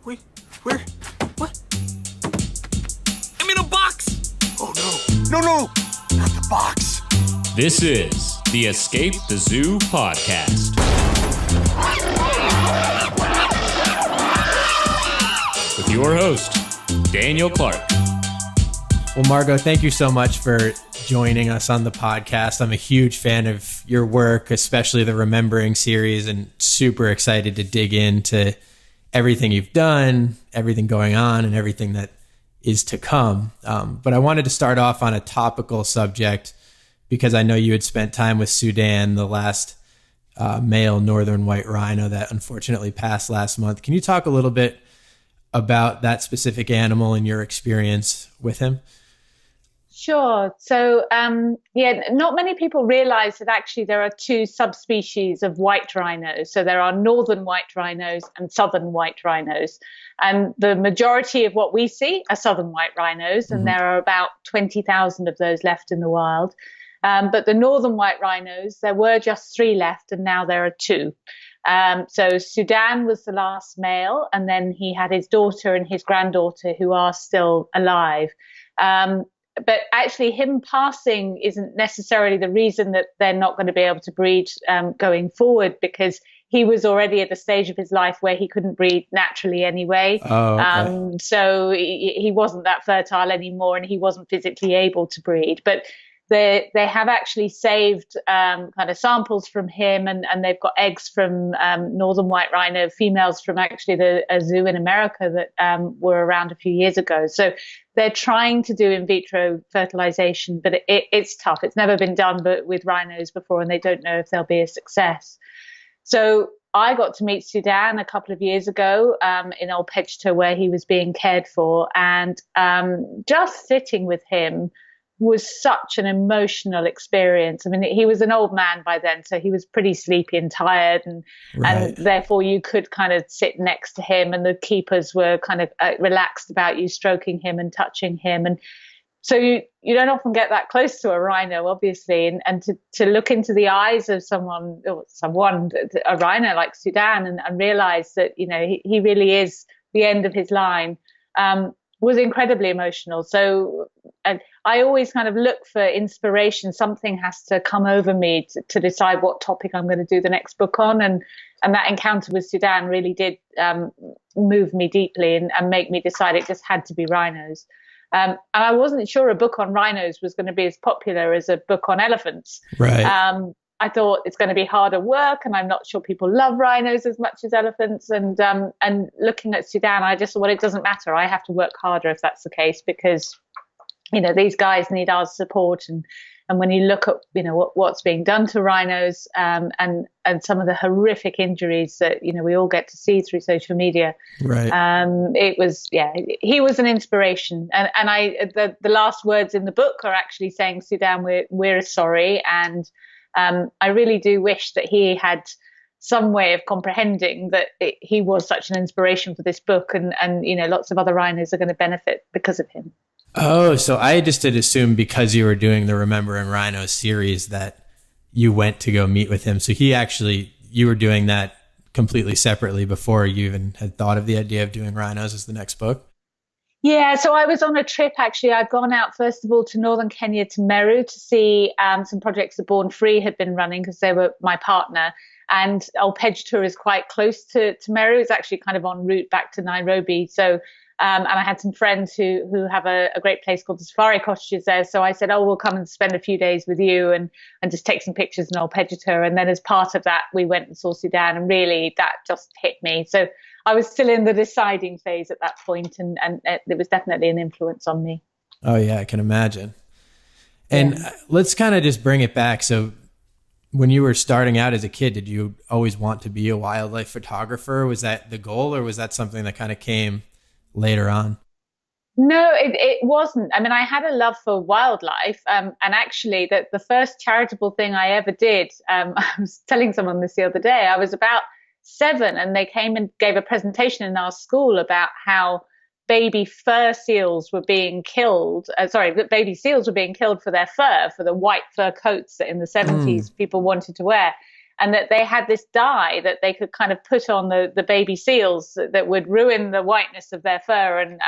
Wait, where? What? I'm in a box! Oh no. No, not the box. This is the Escape the Zoo podcast. With your host, Daniel Clark. Well, Margot, thank you so much for joining us on the podcast. I'm a huge fan of your work, especially the Remembering series, and super excited to dig into everything you've done, everything going on, and everything that is to come. But I wanted to start off on a topical subject because I know you had spent time with Sudan, the last male northern white rhino that unfortunately passed last month. Can you talk a little bit about that specific animal and your experience with him? Sure. So, not many people realize that actually there are two subspecies of white rhinos. So there are northern white rhinos and southern white rhinos. And the majority of what we see are southern white rhinos, and there are about 20,000 of those left in the wild. But the northern white rhinos, there were just 3 left, and now there are 2. So Sudan was the last male, and then he had his daughter and his granddaughter who are still alive. But actually him passing isn't necessarily the reason that they're not going to be able to breed going forward, because he was already at a stage of his life where he couldn't breed naturally anyway. Oh, okay. So he wasn't that fertile anymore, and he wasn't physically able to breed. But they have actually saved kind of samples from him, and they've got eggs from northern white rhino females from actually a zoo in America that were around a few years ago. So they're trying to do in vitro fertilization, but it's tough. It's never been done with rhinos before, and they don't know if they'll be a success. So I got to meet Sudan a couple of years ago in Old Pedgeter, where he was being cared for, and just sitting with him was such an emotional experience. I mean, he was an old man by then, so he was pretty sleepy and tired, and therefore you could kind of sit next to him, and the keepers were kind of relaxed about you, stroking him and touching him. And so you don't often get that close to a rhino, obviously, and to look into the eyes of a rhino like Sudan, and realize that, you know, he really is the end of his line, was incredibly emotional. So, and I always kind of look for inspiration. Something has to come over me to decide what topic I'm going to do the next book on. And that encounter with Sudan really did move me deeply and make me decide it just had to be rhinos. And I wasn't sure a book on rhinos was going to be as popular as a book on elephants. Right. I thought it's going to be harder work, and I'm not sure people love rhinos as much as elephants. And looking at Sudan, I just thought, well, it doesn't matter. I have to work harder if that's the case, because, you know, these guys need our support. And when you look at, you know, what's being done to rhinos, and some of the horrific injuries that, you know, we all get to see through social media, right. It was, he was an inspiration. And the last words in the book are actually saying, Sudan, we're sorry. And I really do wish that he had some way of comprehending that he was such an inspiration for this book, and you know, lots of other rhinos are going to benefit because of him. Oh, so I just had assumed because you were doing the Remembering Rhinos series that you went to go meet with him. So you were doing that completely separately before you even had thought of the idea of doing rhinos as the next book? Yeah, so I was on a trip, actually. I'd gone out, first of all, to northern Kenya, to Meru, to see some projects that Born Free had been running, because they were my partner. And Old Pedgeter is quite close to Meru. It's actually kind of en route back to Nairobi. So, and I had some friends who have a great place called the Safari Cottages there. So I said, oh, we'll come and spend a few days with you and just take some pictures in Old Pedgeter. And then as part of that, we went and saw Sudan, and really that just hit me. So I was still in the deciding phase at that point, and it was definitely an influence on me. Oh, yeah, I can imagine. And let's kind of just bring it back. So when you were starting out as a kid, did you always want to be a wildlife photographer? Was that the goal, or was that something that kind of came later on? No, it wasn't. I mean, I had a love for wildlife. And actually, the first charitable thing I ever did, I was telling someone this the other day, I was about 7, and they came and gave a presentation in our school about how baby seals were being killed for their fur, for the white fur coats that in the 70s people wanted to wear. and that they had this dye that they could kind of put on the baby seals that would ruin the whiteness of their fur and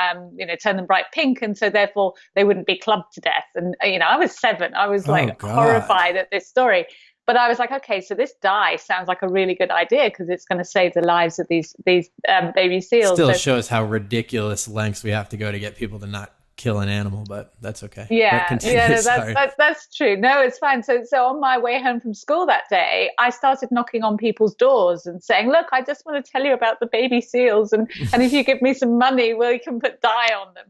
turn them bright pink, and so therefore they wouldn't be clubbed to death. And I was 7. I was like horrified at this story. But I was like, okay, so this dye sounds like a really good idea because it's going to save the lives of these baby seals. Still shows how ridiculous lengths we have to go to get people to not kill an animal, but that's okay. Yeah, that's true. No, it's fine. So on my way home from school that day, I started knocking on people's doors and saying, look, I just want to tell you about the baby seals, and if you give me some money, we can put dye on them.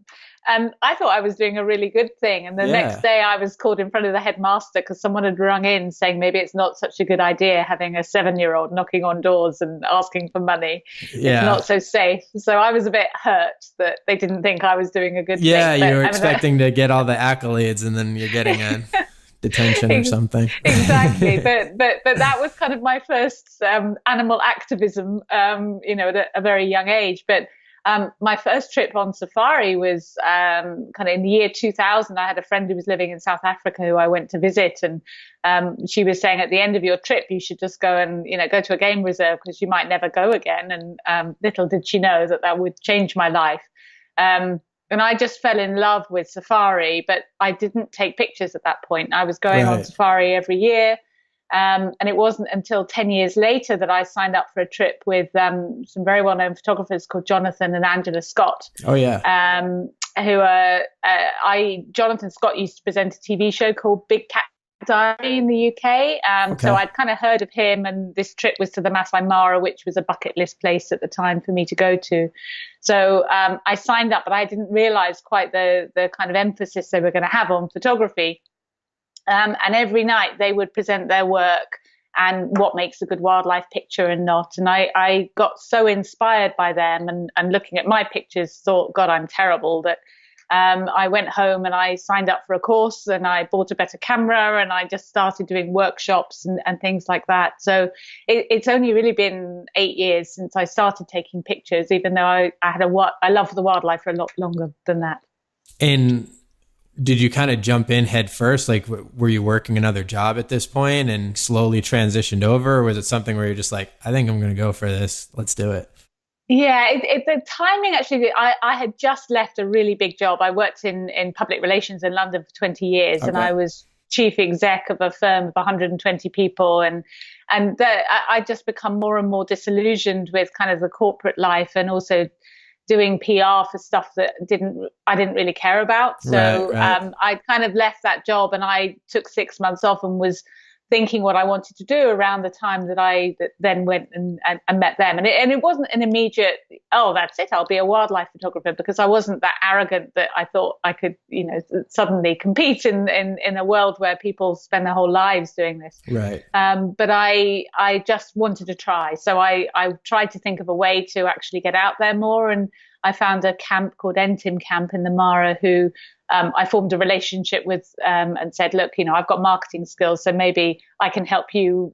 And I thought I was doing a really good thing. And the next day I was called in front of the headmaster because someone had rung in saying maybe it's not such a good idea having a 7-year-old knocking on doors and asking for money. Yeah. It's not so safe. So I was a bit hurt that they didn't think I was doing a good thing. Yeah, you were expecting to get all the accolades and then you're getting a detention or something. Exactly. But that was kind of my first animal activism, at a very young age. But my first trip on safari was kind of in the year 2000. I had a friend who was living in South Africa who I went to visit, and she was saying at the end of your trip you should just go and go to a game reserve because you might never go again. And little did she know that would change my life. And I just fell in love with safari, but I didn't take pictures at that point. I was going on safari every year. And it wasn't until 10 years later that I signed up for a trip with some very well-known photographers called Jonathan and Angela Scott. Oh, yeah. Jonathan Scott used to present a TV show called Big Cat Diary in the UK. So I'd kind of heard of him, and this trip was to the Masai Mara, which was a bucket list place at the time for me to go to. So I signed up, but I didn't realize quite the kind of emphasis they were going to have on photography. And every night they would present their work and what makes a good wildlife picture and not. And I got so inspired by them and looking at my pictures, thought, God, I'm terrible. That I went home and I signed up for a course and I bought a better camera and I just started doing workshops and things like that. So it's only really been 8 years since I started taking pictures, even though I love the wildlife for a lot longer than that. And did you kind of jump in head first? Like, were you working another job at this point and slowly transitioned over? Or was it something where you're just like, I think I'm going to go for this. Let's do it. Yeah, the timing actually, I had just left a really big job. I worked in public relations in London for 20 years and I was chief exec of a firm of 120 people. And I just become more and more disillusioned with kind of the corporate life and also doing PR for stuff that I didn't really care about. So I kind of left that job and I took 6 months off and was thinking what I wanted to do around the time that I then went and met them. And it wasn't an immediate, oh, that's it, I'll be a wildlife photographer, because I wasn't that arrogant that I thought I could, suddenly compete in a world where people spend their whole lives doing this. Right. But I just wanted to try. So I tried to think of a way to actually get out there more. And I found a camp called Entim Camp in the Mara who I formed a relationship with and said, look, I've got marketing skills, so maybe I can help you,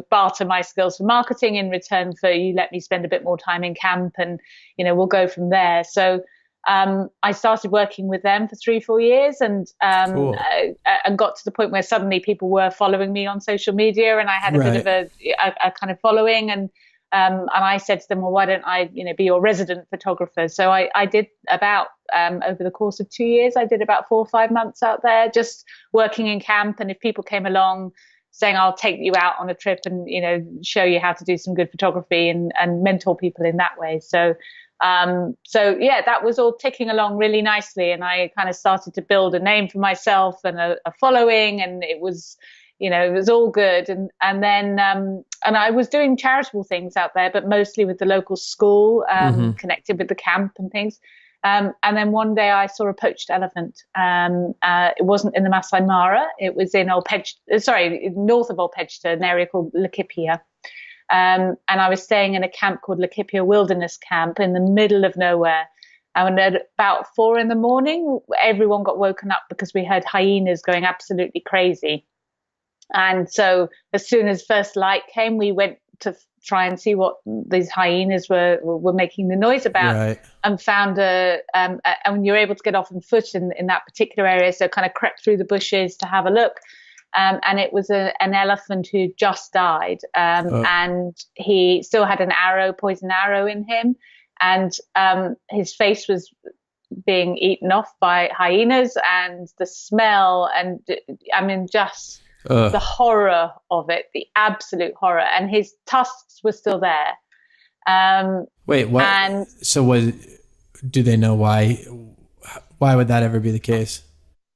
barter my skills for marketing in return for you let me spend a bit more time in camp and, we'll go from there. So I started working with them for 3-4 years and got to the point where suddenly people were following me on social media and I had a bit of a kind of following and I said to them, well, why don't I, be your resident photographer? So I did about, over the course of 2 years, I did about 4 or 5 months out there, just working in camp. And if people came along saying, I'll take you out on a trip and, show you how to do some good photography and mentor people in that way. So that was all ticking along really nicely. And I kind of started to build a name for myself and a following, and it was all good. And then I was doing charitable things out there, but mostly with the local school, connected with the camp and things. And then one day I saw a poached elephant. It wasn't in the Masai Mara. It was in north of Olpejta, an area called Laikipia. And I was staying in a camp called Laikipia Wilderness Camp in the middle of nowhere. And at about 4 a.m, everyone got woken up because we heard hyenas going absolutely crazy. And so as soon as first light came, we went to try and see what these hyenas were making the noise about, and found and you're able to get off on foot in that particular area. So kind of crept through the bushes to have a look And it was an elephant who just died. And he still had an poison arrow in him. And his face was being eaten off by hyenas, and the smell, and I mean, just the horror of it, the absolute horror. And his tusks were still there. Wait, what? And do they know why? Why would that ever be the case?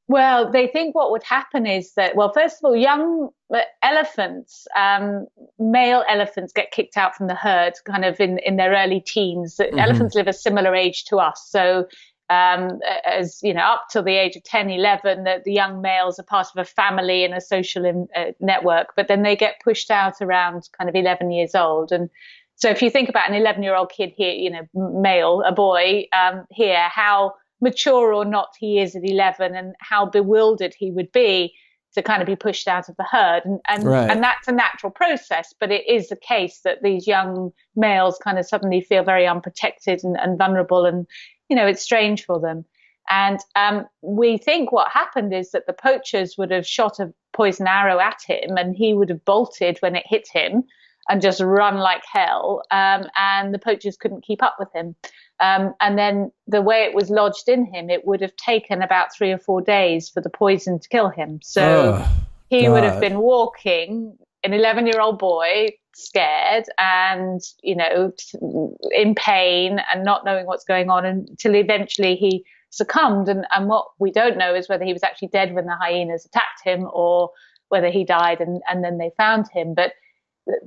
Well, they think what would happen is that, well, first of all, young elephants, male elephants get kicked out from the herd kind of in their early teens. Elephants live a similar age to us. So as you know, up till the age of 10, 11, the young males are part of a family and a social network, but then they get pushed out around kind of 11 years old. And so if you think about an 11-year-old kid here, you know, male, a boy here, how mature or not he is at 11, and how bewildered he would be to kind of be pushed out of the herd. And that's a natural process, but it is the case that these young males kind of suddenly feel very unprotected and vulnerable, and, you know, it's strange for them. And we think what happened is that the poachers would have shot a poison arrow at him, and he would have bolted when it hit him and just run like hell. And the poachers couldn't keep up with him. And then the way it was lodged in him, it would have taken about 3 or 4 days for the poison to kill him. So he would have been walking, an 11-year-old boy, scared and, you know, in pain and not knowing what's going on, until eventually he succumbed. And what we don't know is whether he was actually dead when the hyenas attacked him, or whether he died and then they found him. But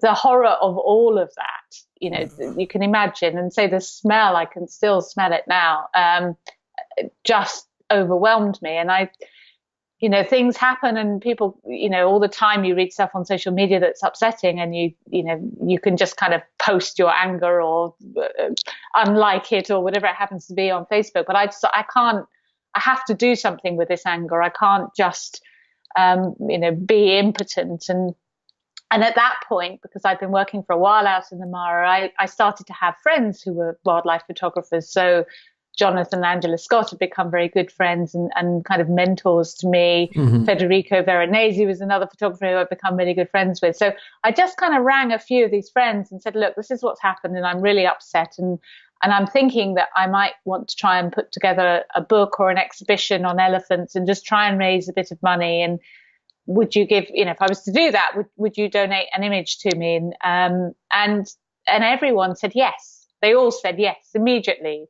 the horror of all of that, you know, you can imagine, and say the smell, I can still smell it now, just overwhelmed me. And you know, things happen, and people, you know, all the time you read stuff on social media that's upsetting, and you know, you can just kind of post your anger or unlike it or whatever it happens to be on Facebook. But I have to do something with this anger. I can't just, you know, be impotent. And at that point, because I'd been working for a while out in the Mara, I started to have friends who were wildlife photographers. So Jonathan and Angela Scott had become very good friends and kind of mentors to me. Federico Veronese was another photographer who I'd become really good friends with. So I just kind of rang a few of these friends and said, look, this is what's happened, and I'm really upset. And I'm thinking that I might want to try and put together a book or an exhibition on elephants and just try and raise a bit of money. And would you give, you know, if I was to do that, would you donate an image to me? And everyone said yes. They all said yes immediately.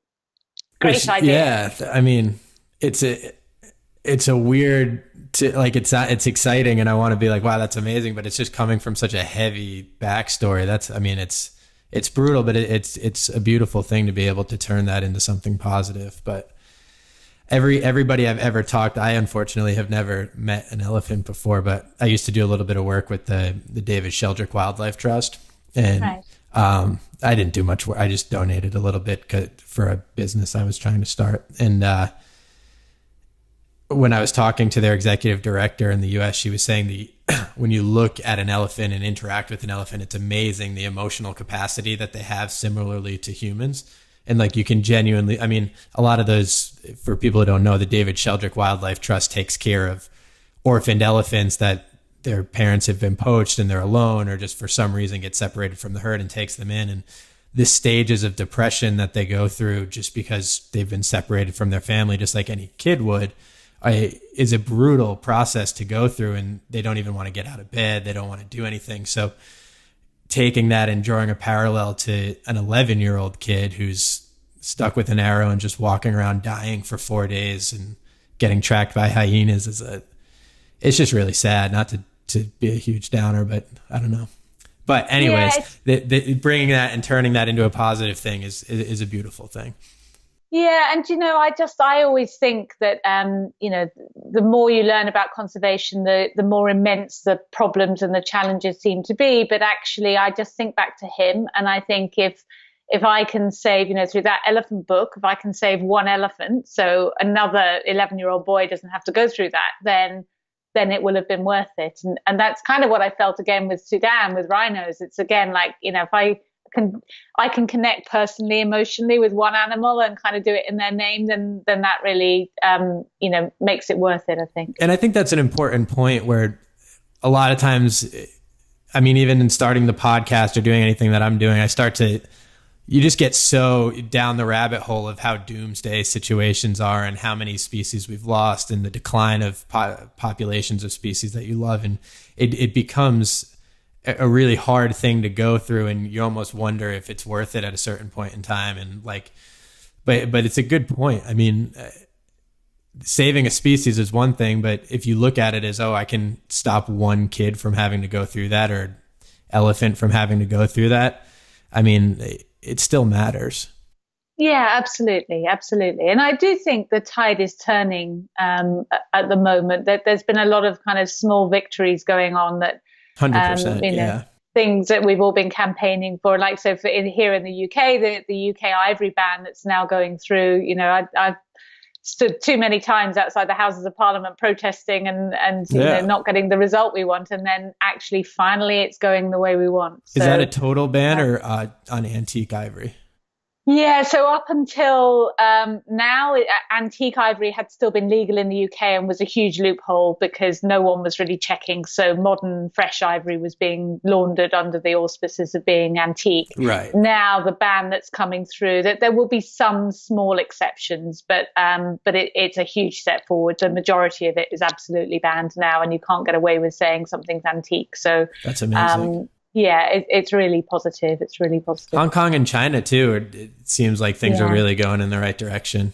Great idea. Yeah, I mean, it's a weird, it's exciting, and I want to be like, wow, that's amazing, but it's just coming from such a heavy backstory. It's brutal, but it's a beautiful thing to be able to turn that into something positive. But everybody I've ever talked, I unfortunately have never met an elephant before, but I used to do a little bit of work with the David Sheldrick Wildlife Trust, and I didn't do much work. I just donated a little bit for a business I was trying to start. And when I was talking to their executive director in the US, she was saying when you look at an elephant and interact with an elephant, it's amazing the emotional capacity that they have similarly to humans. And like, you can genuinely, I mean, a lot of those, for people who don't know, the David Sheldrick Wildlife Trust takes care of orphaned elephants that their parents have been poached and they're alone, or just for some reason get separated from the herd, and takes them in. And the stages of depression that they go through just because they've been separated from their family, just like any kid would, is a brutal process to go through. And they don't even want to get out of bed. They don't want to do anything. So taking that and drawing a parallel to an 11-year-old kid who's stuck with an arrow and just walking around dying for 4 days and getting tracked by hyenas it's just really sad. Not to be a huge downer, but I don't know. But anyways, the bringing that and turning that into a positive thing is a beautiful thing. Yeah, and you know, I always think that you know, the more you learn about conservation, the more immense the problems and the challenges seem to be. But actually, I just think back to him, and I think if I can save, you know, through that elephant book, if I can save one elephant, so another 11-year-old boy doesn't have to go through that, then it will have been worth it. And that's kind of what I felt again with Sudan, with rhinos. It's again like, you know, if I can connect personally, emotionally with one animal and kind of do it in their name, then that really, you know, makes it worth it, I think. And I think that's an important point where a lot of times, I mean, even in starting the podcast or doing anything that I'm doing, you just get so down the rabbit hole of how doomsday situations are and how many species we've lost and the decline of populations of species that you love. And it becomes a really hard thing to go through, and you almost wonder if it's worth it at a certain point in time. And like, but it's a good point. I mean, saving a species is one thing, but if you look at it as, I can stop one kid from having to go through that, or elephant from having to go through that, I mean, it still matters. Yeah, absolutely. Absolutely. And I do think the tide is turning at the moment. That there's been a lot of kind of small victories going on that 100%. Yeah. Things that we've all been campaigning for, like, so here in the UK, the UK ivory ban that's now going through, I've stood too many times outside the Houses of Parliament protesting and not getting the result we want. And then actually, finally, it's going the way we want. Is that a total ban or on antique ivory? Yeah, so up until now, antique ivory had still been legal in the UK and was a huge loophole because no one was really checking. So modern, fresh ivory was being laundered under the auspices of being antique. Right. Now, the ban that's coming through, that there will be some small exceptions, but it's a huge step forward. The majority of it is absolutely banned now, and you can't get away with saying something's antique. So that's amazing. Yeah, it's really positive. It's really positive. Hong Kong and China too. It seems like things are really going in the right direction.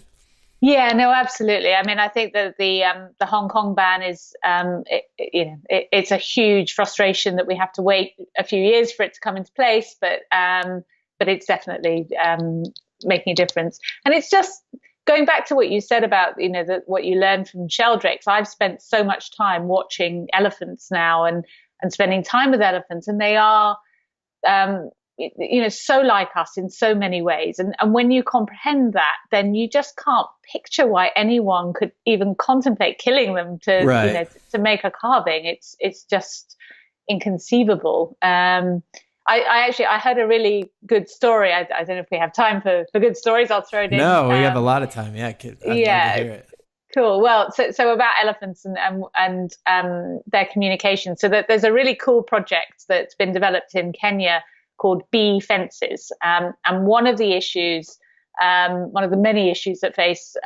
Yeah, no, absolutely. I mean, I think that the Hong Kong ban is, it's a huge frustration that we have to wait a few years for it to come into place, but it's definitely making a difference. And it's just going back to what you said about what you learned from sheldrakes. I've spent so much time watching elephants now and spending time with elephants, and they are, so like us in so many ways. And when you comprehend that, then you just can't picture why anyone could even contemplate killing them to make a carving. It's just inconceivable. I heard a really good story. I don't know if we have time for good stories. I'll throw it in. No, we have a lot of time. Yeah, I'd love to hear it. Cool. Well, so about elephants and their communication. So that there's a really cool project that's been developed in Kenya called bee fences. And one of the issues, one of the many issues that face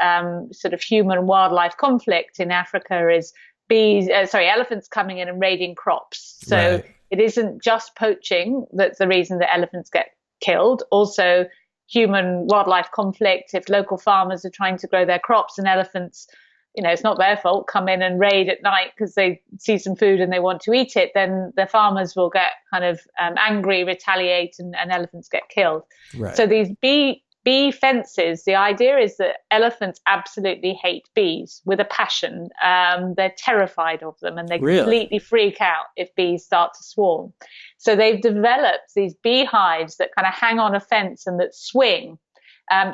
sort of human wildlife conflict in Africa is elephants coming in and raiding crops. So It isn't just poaching that's the reason that elephants get killed. Also, human wildlife conflict. If local farmers are trying to grow their crops and elephants, it's not their fault, come in and raid at night because they see some food and they want to eat it, then the farmers will get kind of angry, retaliate, and elephants get killed. Right. So these bee fences, the idea is that elephants absolutely hate bees with a passion. They're terrified of them, and they completely freak out if bees start to swarm. So they've developed these beehives that kind of hang on a fence and that swing.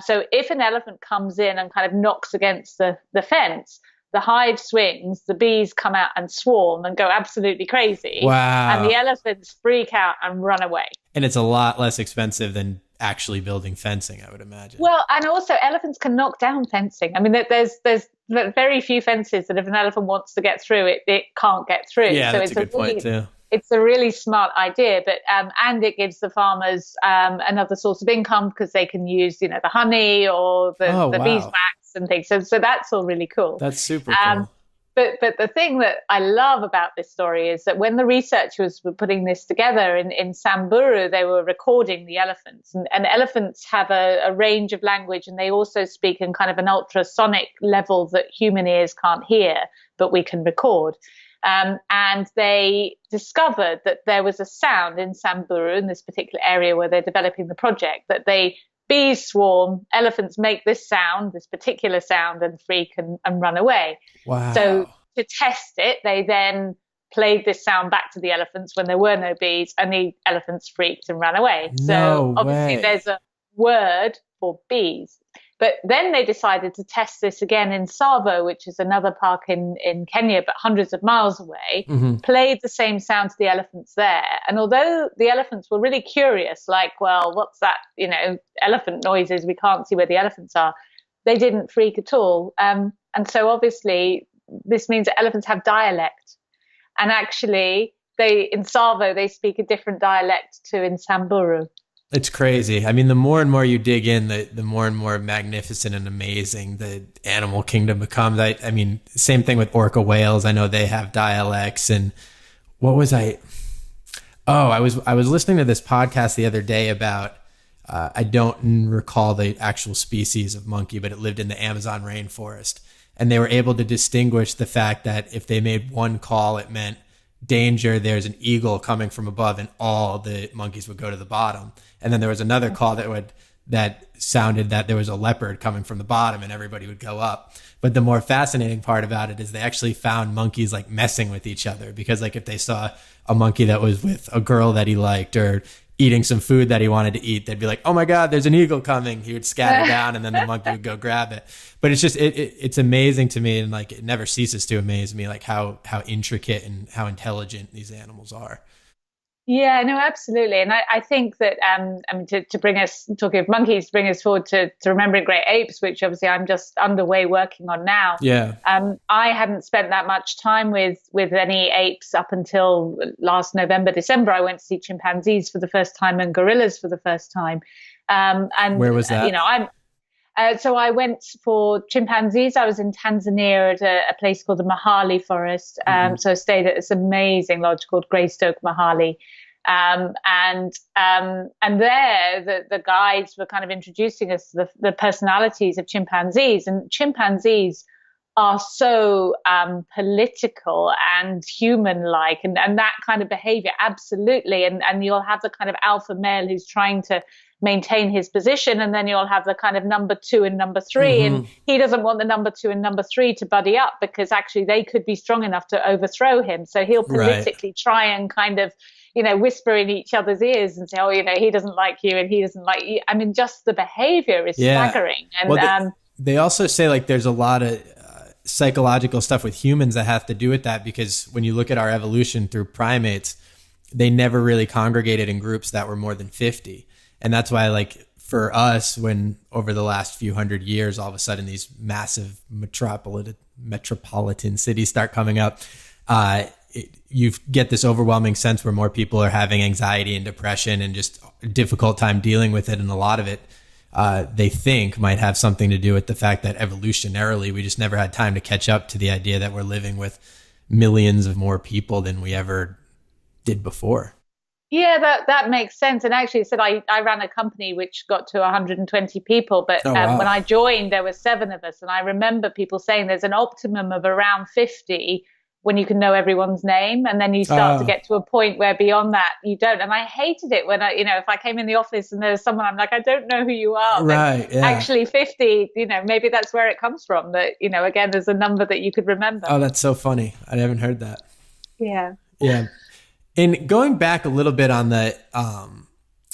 So if an elephant comes in and kind of knocks against the fence, the hive swings, the bees come out and swarm and go absolutely crazy. Wow. And the elephants freak out and run away. And it's a lot less expensive than actually building fencing, I would imagine. Well, and also elephants can knock down fencing. I mean, there's very few fences that if an elephant wants to get through, it can't get through. Yeah, so that's a good point too. It's a really smart idea, but and it gives the farmers another source of income because they can use the honey or the beeswax and things. So that's all really cool. That's super cool. But the thing that I love about this story is that when the researchers were putting this together in Samburu, they were recording the elephants. And elephants have a range of language, and they also speak in kind of an ultrasonic level that human ears can't hear, but we can record. And they discovered that there was a sound in Samburu, in this particular area where they're developing the project, that bees swarm, elephants make this sound, this particular sound, and freak and run away. Wow. So to test it, they then played this sound back to the elephants when there were no bees, and the elephants freaked and ran away. So obviously there's a word for bees. But then they decided to test this again in Tsavo, which is another park in Kenya, but hundreds of miles away, played the same sound to the elephants there. And although the elephants were really curious, like, well, what's that, elephant noises, we can't see where the elephants are, they didn't freak at all. And so obviously this means that elephants have dialect. And actually, in Savo, they speak a different dialect to in Samburu. It's crazy. I mean, the more and more you dig in, the more and more magnificent and amazing the animal kingdom becomes. I mean, same thing with orca whales. I know they have dialects. And what was I? Oh, I was listening to this podcast the other day about, I don't recall the actual species of monkey, but it lived in the Amazon rainforest. And they were able to distinguish the fact that if they made one call, it meant danger, there's an eagle coming from above, and all the monkeys would go to the bottom. And then there was another call that sounded that there was a leopard coming from the bottom, and everybody would go up. But the more fascinating part about it is they actually found monkeys like messing with each other, because like if they saw a monkey that was with a girl that he liked or eating some food that he wanted to eat, they'd be like, oh my God, there's an eagle coming. He would scatter down, and then the monkey would go grab it. But it's just, it's amazing to me. And like, it never ceases to amaze me, like how intricate and how intelligent these animals are. Yeah, no, absolutely. And I think that, to bring us, talking of monkeys, to bring us forward to remembering great apes, which obviously I'm just underway working on now. Yeah. I hadn't spent that much time with any apes up until last November, December. I went to see chimpanzees for the first time and gorillas for the first time. And where was that? So I went for chimpanzees. I was in Tanzania at a place called the Mahali Forest. So I stayed at this amazing lodge called Greystoke Mahali. And there the guides were kind of introducing us to the personalities of chimpanzees. And chimpanzees are so political and human-like, and that kind of behavior, absolutely. And you'll have the kind of alpha male who's trying to maintain his position, and then you'll have the kind of number 2 and number 3, and he doesn't want the number 2 and number 3 to buddy up, because actually they could be strong enough to overthrow him. So he'll politically try and kind of, whisper in each other's ears and say, oh, he doesn't like you and he doesn't like you. I mean, just the behavior is staggering. And well, they also say like there's a lot of psychological stuff with humans that have to do with that, because when you look at our evolution through primates, they never really congregated in groups that were more than 50. And that's why, like, for us, when over the last few hundred years, all of a sudden these massive metropolitan cities start coming up, you get this overwhelming sense where more people are having anxiety and depression and just a difficult time dealing with it. And a lot of it, they think might have something to do with the fact that evolutionarily, we just never had time to catch up to the idea that we're living with millions of more people than we ever did before. Yeah, that makes sense. And actually, said I ran a company which got to 120 people, but when I joined, there were 7 of us. And I remember people saying there's an optimum of around 50 when you can know everyone's name, and then you start to get to a point where beyond that you don't. And I hated it when if I came in the office and there was someone, I'm like, I don't know who you are. Right. Yeah. Actually, 50. Maybe that's where it comes from. That again, there's a number that you could remember. Oh, that's so funny. I haven't heard that. Yeah. Yeah. And going back a little bit on the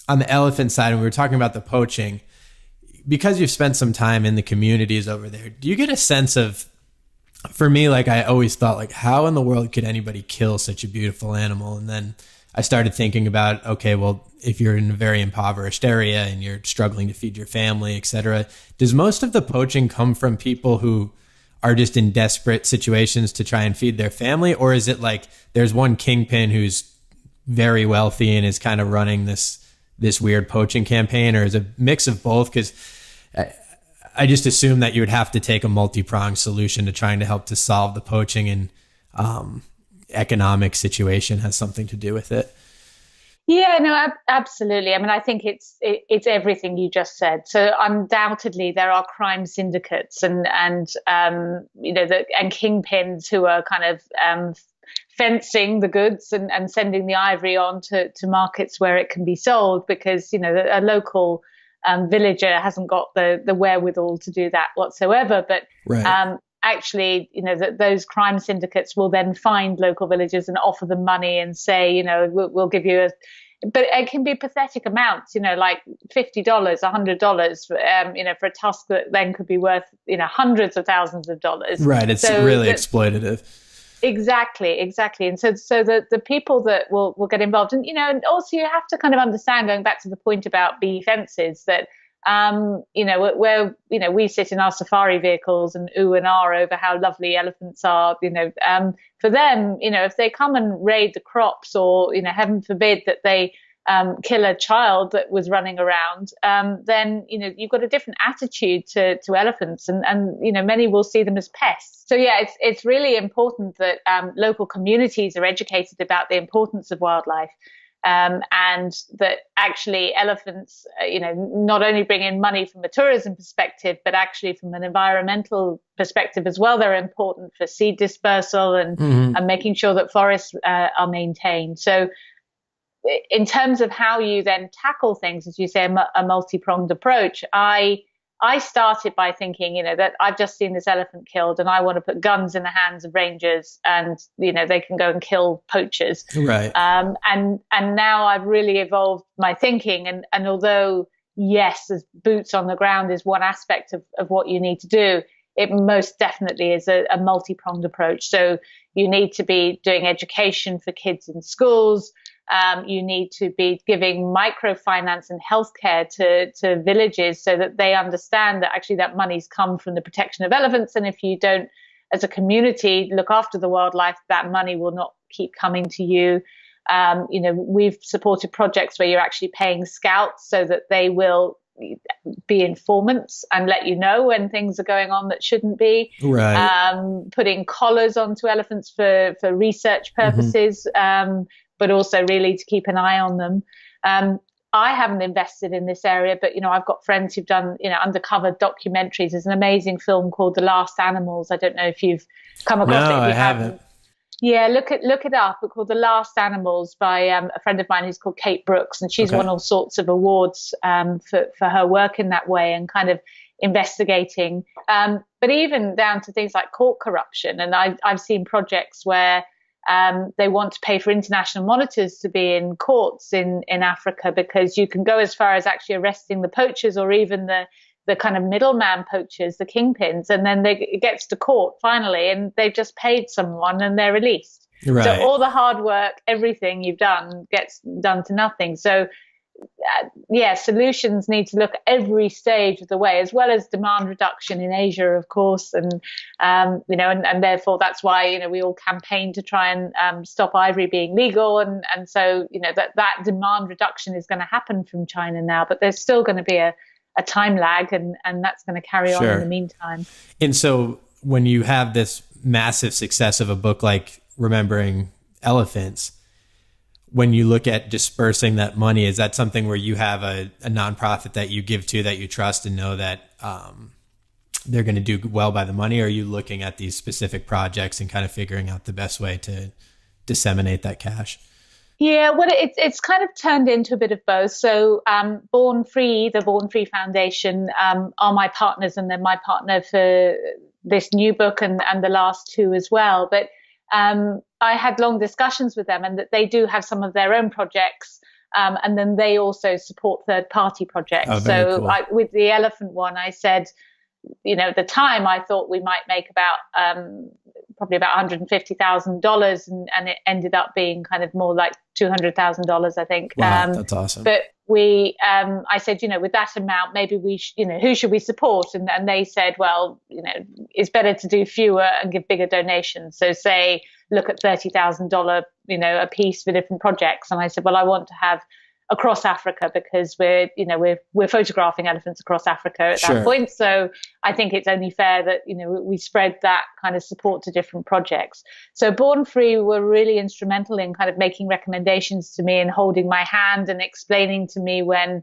elephant side, when we were talking about the poaching, because you've spent some time in the communities over there, do you get a sense of, for me, like I always thought, like, how in the world could anybody kill such a beautiful animal? And then I started thinking about, okay, well, if you're in a very impoverished area and you're struggling to feed your family, et cetera, does most of the poaching come from people who are just in desperate situations to try and feed their family? Or is it like there's one kingpin who's very wealthy and is kind of running this weird poaching campaign? Or is it a mix of both? Because I just assume that you would have to take a multi-pronged solution to trying to help to solve the poaching, and economic situation has something to do with it. Yeah, no, absolutely. I mean, I think it's everything you just said. So undoubtedly there are crime syndicates and kingpins who are kind of fencing the goods and sending the ivory on to markets where it can be sold, because a local villager hasn't got the wherewithal to do that whatsoever. But right. Actually, those crime syndicates will then find local villagers and offer them money and say, we'll give you but it can be pathetic amounts, like $50, $100, for a tusk that then could be worth, hundreds of thousands of dollars. Right. It's really exploitative. Exactly. And so the people that will get involved, and also you have to kind of understand, going back to the point about bee fences, that where we sit in our safari vehicles and ooh and ah over how lovely elephants are, for them, if they come and raid the crops, or heaven forbid that they kill a child that was running around, then you've got a different attitude to elephants, and many will see them as pests. So yeah, it's really important that local communities are educated about the importance of wildlife. And that actually elephants, not only bring in money from a tourism perspective, but actually from an environmental perspective as well. They're important for seed dispersal and making sure that forests are maintained. So in terms of how you then tackle things, as you say, a multi-pronged approach, I started by thinking, that I've just seen this elephant killed, and I want to put guns in the hands of rangers, and they can go and kill poachers. Right. And now I've really evolved my thinking, and although yes, as boots on the ground is one aspect of what you need to do, it most definitely is a multi-pronged approach. So you need to be doing education for kids in schools. You need to be giving microfinance and healthcare to villages, so that they understand that actually that money's come from the protection of elephants. And if you don't, as a community, look after the wildlife, that money will not keep coming to you. We've supported projects where you're actually paying scouts so that they will be informants and let you know when things are going on that shouldn't be. Right. Putting collars onto elephants for research purposes. But also really to keep an eye on them. I haven't invested in this area, but, I've got friends who've done, undercover documentaries. There's an amazing film called The Last Animals. I don't know if you've come across it. No, I haven't. Yeah, look it up. It's called The Last Animals by a friend of mine who's called Kate Brooks, and she's won all sorts of awards for her work in that way and kind of investigating. But even down to things like court corruption. And I've seen projects where they want to pay for international monitors to be in courts in Africa, because you can go as far as actually arresting the poachers, or even the kind of middleman poachers, the kingpins, and then it gets to court finally, and they've just paid someone and they're released. Right. So all the hard work, everything you've done gets done to nothing. So solutions need to look at every stage of the way, as well as demand reduction in Asia, of course, and therefore that's why we all campaign to try and stop ivory being legal, and so that demand reduction is going to happen from China now, but there's still going to be a time lag, and that's going to carry on in the meantime. And so when you have this massive success of a book like Remembering Elephants, when you look at dispersing that money, is that something where you have a nonprofit that you give to, that you trust and know that they're going to do well by the money? Or are you looking at these specific projects and kind of figuring out the best way to disseminate that cash? Yeah, well, it's kind of turned into a bit of both. So Born Free, the Born Free Foundation, are my partners, and they're my partner for this new book and the last two as well. But I had long discussions with them, and that they do have some of their own projects, and then they also support third-party projects. Oh, very cool. With the elephant one, I said, at the time I thought we might make about probably about $150,000, and it ended up being kind of more like $200,000, I think. Wow, that's awesome. But I said, with that amount, maybe who should we support? And they said, well, it's better to do fewer and give bigger donations. So say, look at $30,000, a piece for different projects. And I said, well, I want to have across Africa, because we're photographing elephants across Africa at that point. So I think it's only fair that, we spread that kind of support to different projects. So Born Free were really instrumental in kind of making recommendations to me and holding my hand and explaining to me when,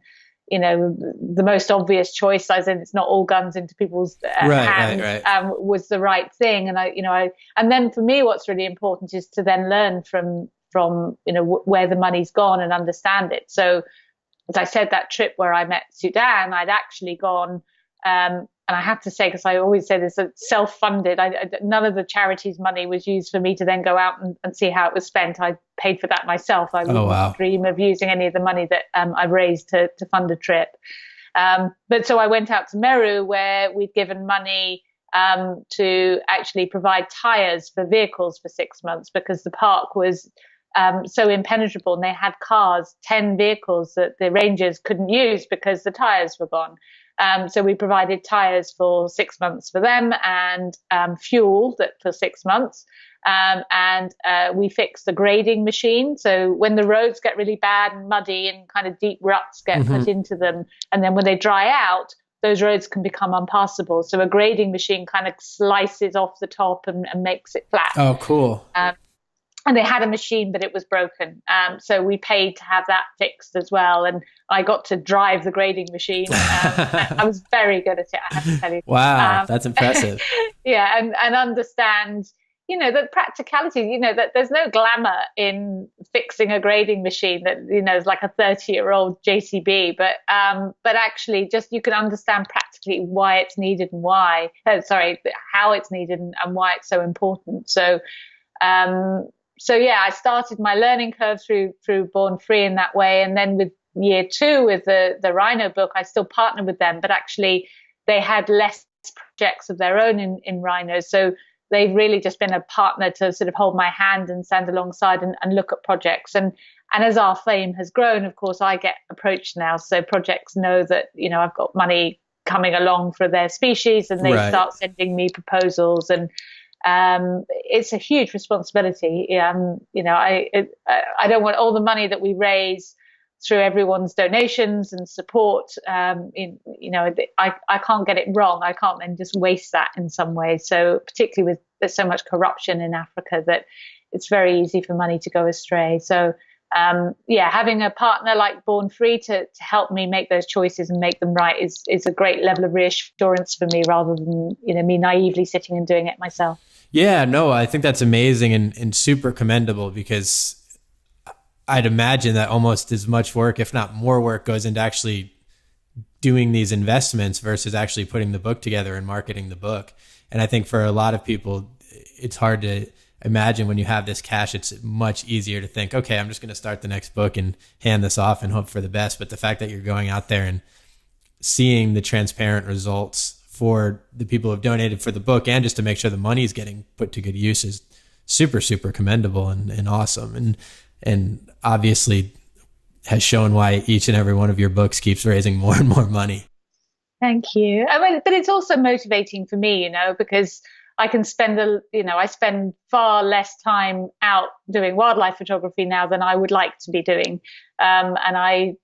the most obvious choice, as in it's not all guns into people's hands, was the right thing. And and then for me, what's really important is to then learn from where the money's gone and understand it. So as I said, that trip where I met Sudan, I'd actually gone, and I have to say, because I always say this, self-funded. None of the charity's money was used for me to then go out and see how it was spent. I paid for that myself. I wouldn't dream of using any of the money that I raised to fund a trip. But so I went out to Meru, where we'd given money to actually provide tires for vehicles for 6 months, because the park was so impenetrable, and they had cars, 10 vehicles that the rangers couldn't use because the tires were gone. So we provided tires for 6 months for them, and fuel for 6 months. And we fixed the grading machine. So when the roads get really bad and muddy and kind of deep ruts get put into them, and then when they dry out, those roads can become unpassable. So a grading machine kind of slices off the top and makes it flat. Oh, cool. And they had a machine, but it was broken. So we paid to have that fixed as well. And I got to drive the grading machine. I was very good at it, I have to tell you. Wow, that's impressive. Yeah, and understand, the practicality, that there's no glamour in fixing a grading machine that, is like a 30-year-old JCB, but actually just you can understand practically why it's needed and how it's needed and why it's so important. So yeah, I started my learning curve through Born Free in that way. And then with year 2, with the rhino book, I still partnered with them, but actually they had less projects of their own in rhinos. So they've really just been a partner to sort of hold my hand and stand alongside and look at projects. And as our fame has grown, of course, I get approached now. So projects know that, I've got money coming along for their species, and they start sending me proposals. And it's a huge responsibility. I don't want all the money that we raise through everyone's donations and support. I can't get it wrong. I can't then just waste that in some way. So particularly there's so much corruption in Africa that it's very easy for money to go astray. So having a partner like Born Free to help me make those choices and make them right is a great level of reassurance for me, rather than me naively sitting and doing it myself. Yeah, no, I think that's amazing and super commendable, because I'd imagine that almost as much work, if not more work, goes into actually doing these investments versus actually putting the book together and marketing the book. And I think for a lot of people, it's hard to imagine when you have this cash, it's much easier to think, okay, I'm just going to start the next book and hand this off and hope for the best. But the fact that you're going out there and seeing the transparent results for the people who have donated for the book, and just to make sure the money is getting put to good use, is super, super commendable and awesome. And obviously has shown why each and every one of your books keeps raising more and more money. Thank you. But it's also motivating for me, because I can I spend far less time out doing wildlife photography now than I would like to be doing. And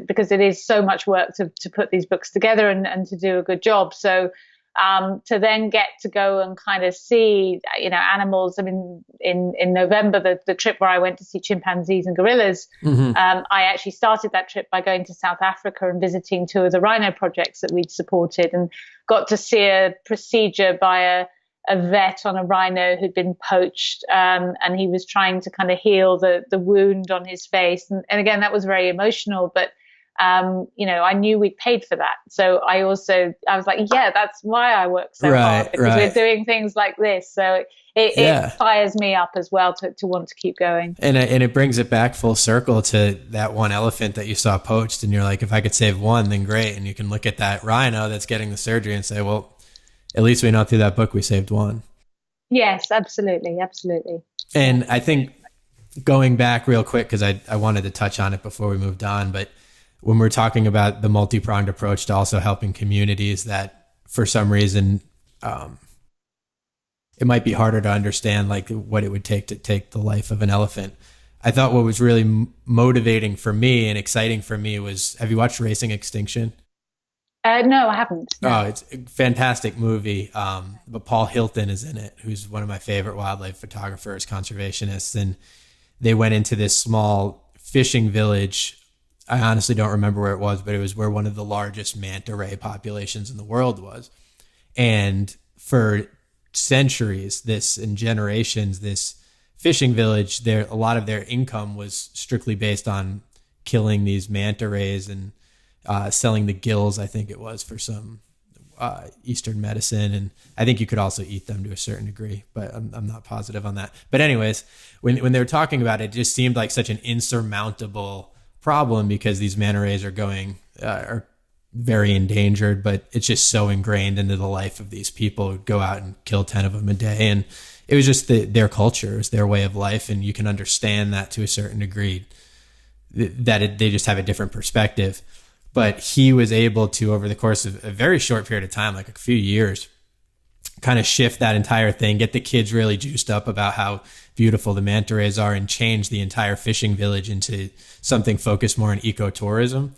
because it is so much work to put these books together and to do a good job. So to then get to go and kind of see, animals. I mean, in November, the trip where I went to see chimpanzees and gorillas, I actually started that trip by going to South Africa and visiting 2 of the rhino projects that we'd supported, and got to see a procedure by a vet on a rhino who'd been poached, and he was trying to kind of heal the wound on his face. And again, that was very emotional, but I knew we'd paid for that. So I was like, yeah, that's why I work so hard, because we're doing things like this. So it fires me up as well to want to keep going. And it brings it back full circle to that one elephant that you saw poached, and you're like, if I could save one, then great. And you can look at that rhino that's getting the surgery and say, well, at least we know through that book we saved one. Yes, absolutely. Absolutely. And I think going back real quick, because I wanted to touch on it before we moved on, but when we're talking about the multi-pronged approach to also helping communities that for some reason it might be harder to understand, like what it would take to take the life of an elephant. I thought what was really motivating for me and exciting for me was, have you watched Racing Extinction? No, I haven't. No. Oh, it's a fantastic movie. But Paul Hilton is in it, who's one of my favorite wildlife photographers, conservationists. And they went into this small fishing village. I honestly don't remember where it was, but it was where one of the largest manta ray populations in the world was. And for centuries, and generations, this fishing village, a lot of their income was strictly based on killing these manta rays and selling the gills, I think it was, for some Eastern medicine. And I think you could also eat them to a certain degree, but I'm not positive on that. But anyways, when they were talking about it, it just seemed like such an insurmountable problem, because these manta rays are very endangered, but it's just so ingrained into the life of these people who go out and kill 10 of them a day. And it was just their culture, it was their way of life. And you can understand that to a certain degree, that they just have a different perspective. But he was able to, over the course of a very short period of time, like a few years, kind of shift that entire thing, get the kids really juiced up about how beautiful the manta rays are, and change the entire fishing village into something focused more on ecotourism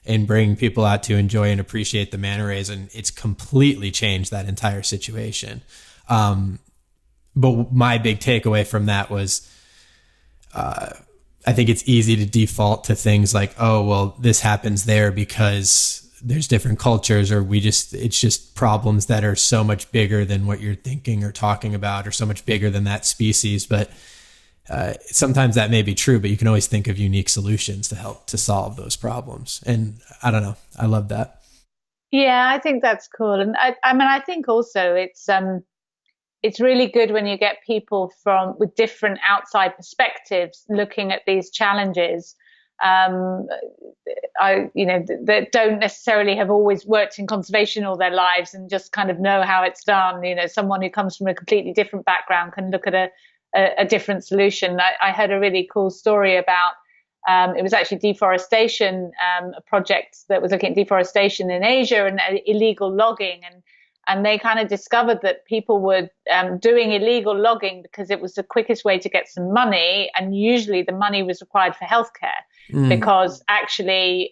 and bring people out to enjoy and appreciate the manta rays. And it's completely changed that entire situation. But my big takeaway from that was, I think it's easy to default to things like, oh, well, this happens there because there's different cultures, or it's just problems that are so much bigger than what you're thinking or talking about, or so much bigger than that species. But sometimes that may be true, but you can always think of unique solutions to help to solve those problems. And I don't know, I love that. Yeah, I think that's cool. And I think also it's really good when you get people with different outside perspectives looking at these challenges. That don't necessarily have always worked in conservation all their lives and just kind of know how it's done. Someone who comes from a completely different background can look at a different solution. I heard a really cool story about, it was actually deforestation, a project that was looking at deforestation in Asia and illegal logging. And they kind of discovered that people were doing illegal logging because it was the quickest way to get some money. And usually the money was required for healthcare because actually,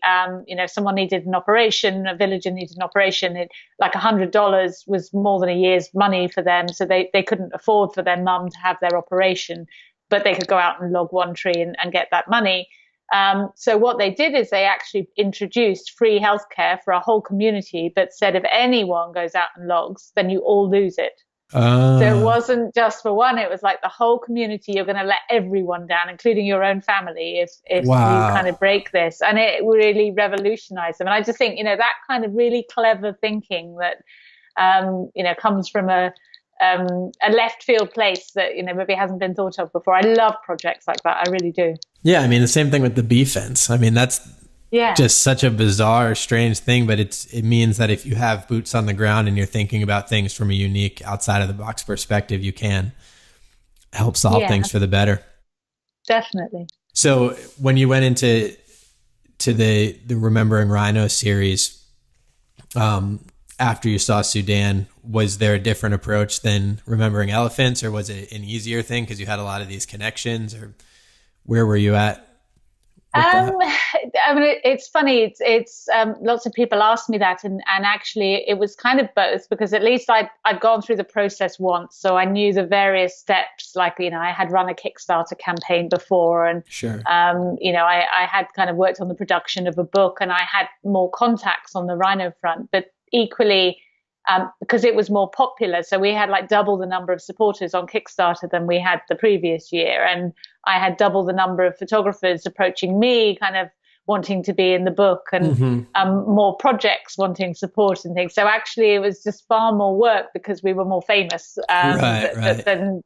someone needed an operation, a villager needed an operation. Like $100 was more than a year's money for them. So they couldn't afford for their mum to have their operation, but they could go out and log one tree and get that money. So what they did is they actually introduced free healthcare for a whole community, but said if anyone goes out and logs, then you all lose it. So it wasn't just for one, it was like the whole community, you're going to let everyone down, including your own family, if Wow. you kind of break this. And it really revolutionized them. And I just think, that kind of really clever thinking that, comes from a left field place that, maybe hasn't been thought of before. I love projects like that. I really do. Yeah. I mean, the same thing with the bee fence. I mean, that's just such a bizarre, strange thing, but it means that if you have boots on the ground and you're thinking about things from a unique outside of the box perspective, you can help solve things for the better. Definitely. So when you went into the Remembering Rhino series, after you saw Sudan, was there a different approach than Remembering Elephants, or was it an easier thing because you had a lot of these connections, or where were you at? It's funny. It's lots of people ask me that, and actually it was kind of both, because at least I'd gone through the process once, so I knew the various steps. Like, I had run a Kickstarter campaign before, and sure. I had kind of worked on the production of a book, and I had more contacts on the rhino front, but equally, because it was more popular. So we had like double the number of supporters on Kickstarter than we had the previous year. And I had double the number of photographers approaching me, kind of wanting to be in the book, and more projects wanting support and things. So actually it was just far more work because we were more famous. Right. And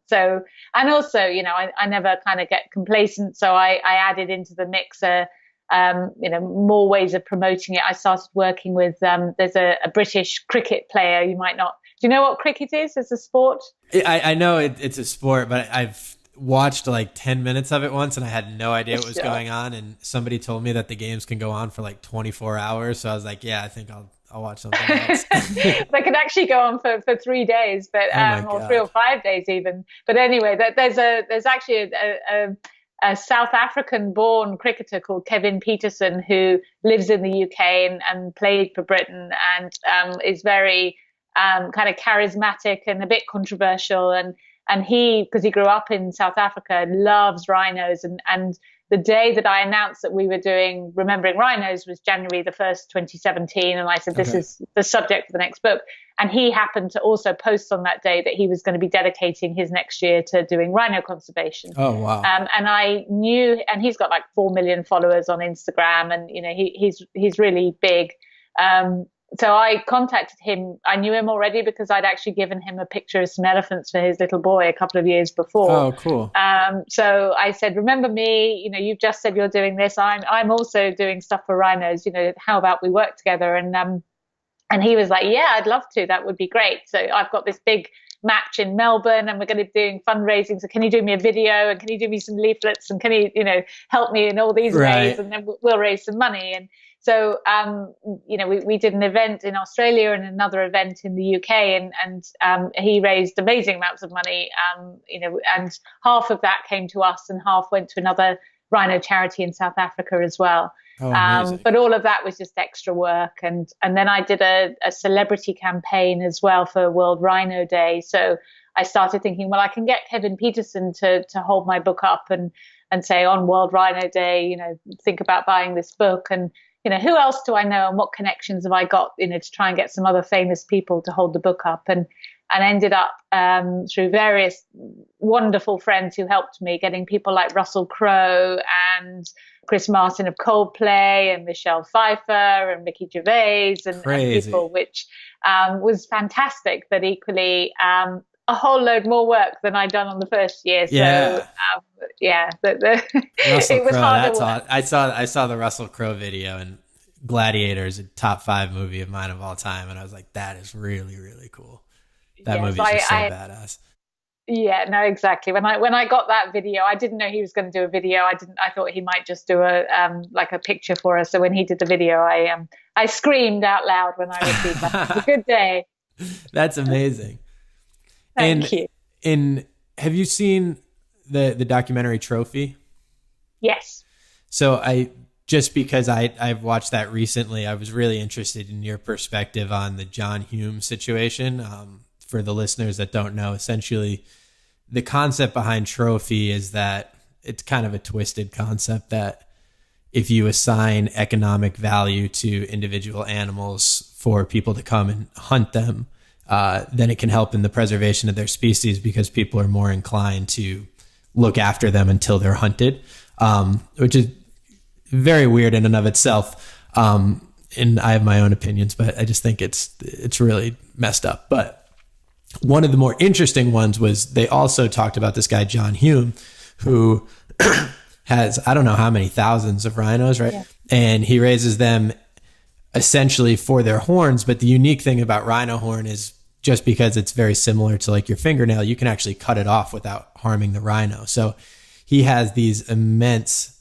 also, I never kind of get complacent. So I added into the mixer more ways of promoting it. I started working with, there's a British cricket player. You might not, do you know what cricket is as a sport? I know it's a sport, but I've watched like 10 minutes of it once and I had no idea what was going on. And somebody told me that the games can go on for like 24 hours. So I was like, yeah, I think I'll watch something else. They can actually go on for 3 days, but, or 3 or 5 days even. But anyway, there's actually a South African-born cricketer called Kevin Peterson who lives in the UK and played for Britain, and is very kind of charismatic and a bit controversial. And he, because he grew up in South Africa, loves rhinos. And the day that I announced that we were doing Remembering Rhinos was January the 1st, 2017. And I said, this is the subject for the next book. And he happened to also post on that day that he was going to be dedicating his next year to doing rhino conservation. Oh, wow. And I knew, and he's got like 4 million followers on Instagram, and, he's really big. so I contacted him. I knew him already because I'd actually given him a picture of some elephants for his little boy a couple of years before. Oh, cool. So I said, remember me, you've just said you're doing this. I'm also doing stuff for rhinos, how about we work together? And he was like, yeah, I'd love to. That would be great. So I've got this big match in Melbourne and we're going to be doing fundraising. So can you do me a video and can you do me some leaflets and can you, help me in all these ways? And then we'll raise some money. And so, we did an event in Australia and another event in the UK and he raised amazing amounts of money, and half of that came to us and half went to another rhino charity in South Africa as well. But all of that was just extra work. And then I did a celebrity campaign as well for World Rhino Day. So I started thinking, well, I can get Kevin Peterson to hold my book up and say on World Rhino Day, think about buying this book. And, who else do I know and what connections have I got, to try and get some other famous people to hold the book up. And ended up through various wonderful friends who helped me, getting people like Russell Crowe and Chris Martin of Coldplay and Michelle Pfeiffer and Ricky Gervais and people, which was fantastic, but equally a whole load more work than I'd done on the first year. So it was hard work. I saw the Russell Crowe video, and Gladiator is a top 5 movie of mine of all time, and I was like, that is really, really cool. That movie is just so badass. Yeah, no, exactly. When I got that video, I didn't know he was going to do a video. I thought he might just do a picture for us. So when he did the video, I screamed out loud when I received that. It was a good day. That's amazing. Thank you. Have you seen the documentary Trophy? Yes. So just because I've watched that recently, I was really interested in your perspective on the John Hume situation. For the listeners that don't know, essentially the concept behind Trophy is that it's kind of a twisted concept that if you assign economic value to individual animals for people to come and hunt them, then it can help in the preservation of their species because people are more inclined to look after them until they're hunted, which is very weird in and of itself. And I have my own opinions, but I just think it's really messed up. But one of the more interesting ones was they also talked about this guy, John Hume, who has, I don't know how many thousands of rhinos, right? Yeah. And he raises them essentially for their horns. But the unique thing about rhino horn is just because it's very similar to like your fingernail, you can actually cut it off without harming the rhino. So he has these immense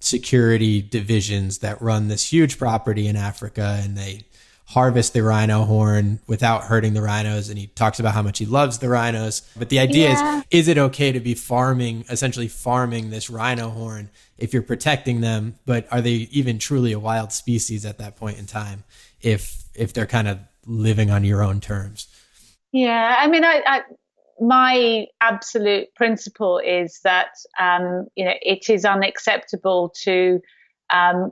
security divisions that run this huge property in Africa, and they harvest the rhino horn without hurting the rhinos. And he talks about how much he loves the rhinos. But the idea is it okay to be essentially farming this rhino horn if you're protecting them? But are they even truly a wild species at that point in time if they're kind of living on your own terms? Yeah, I mean, my absolute principle is that, it is unacceptable to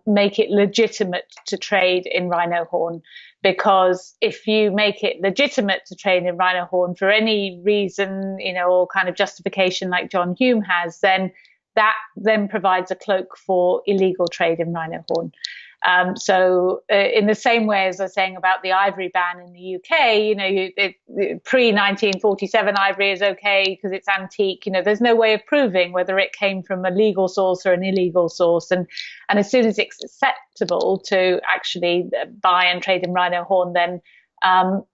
make it legitimate to trade in rhino horn, because if you make it legitimate to trade in rhino horn for any reason, or kind of justification like John Hume has, then that then provides a cloak for illegal trade in rhino horn. So in the same way as I was saying about the ivory ban in the UK, pre-1947 ivory is okay because it's antique. There's no way of proving whether it came from a legal source or an illegal source. And as soon as it's acceptable to actually buy and trade in rhino horn, then,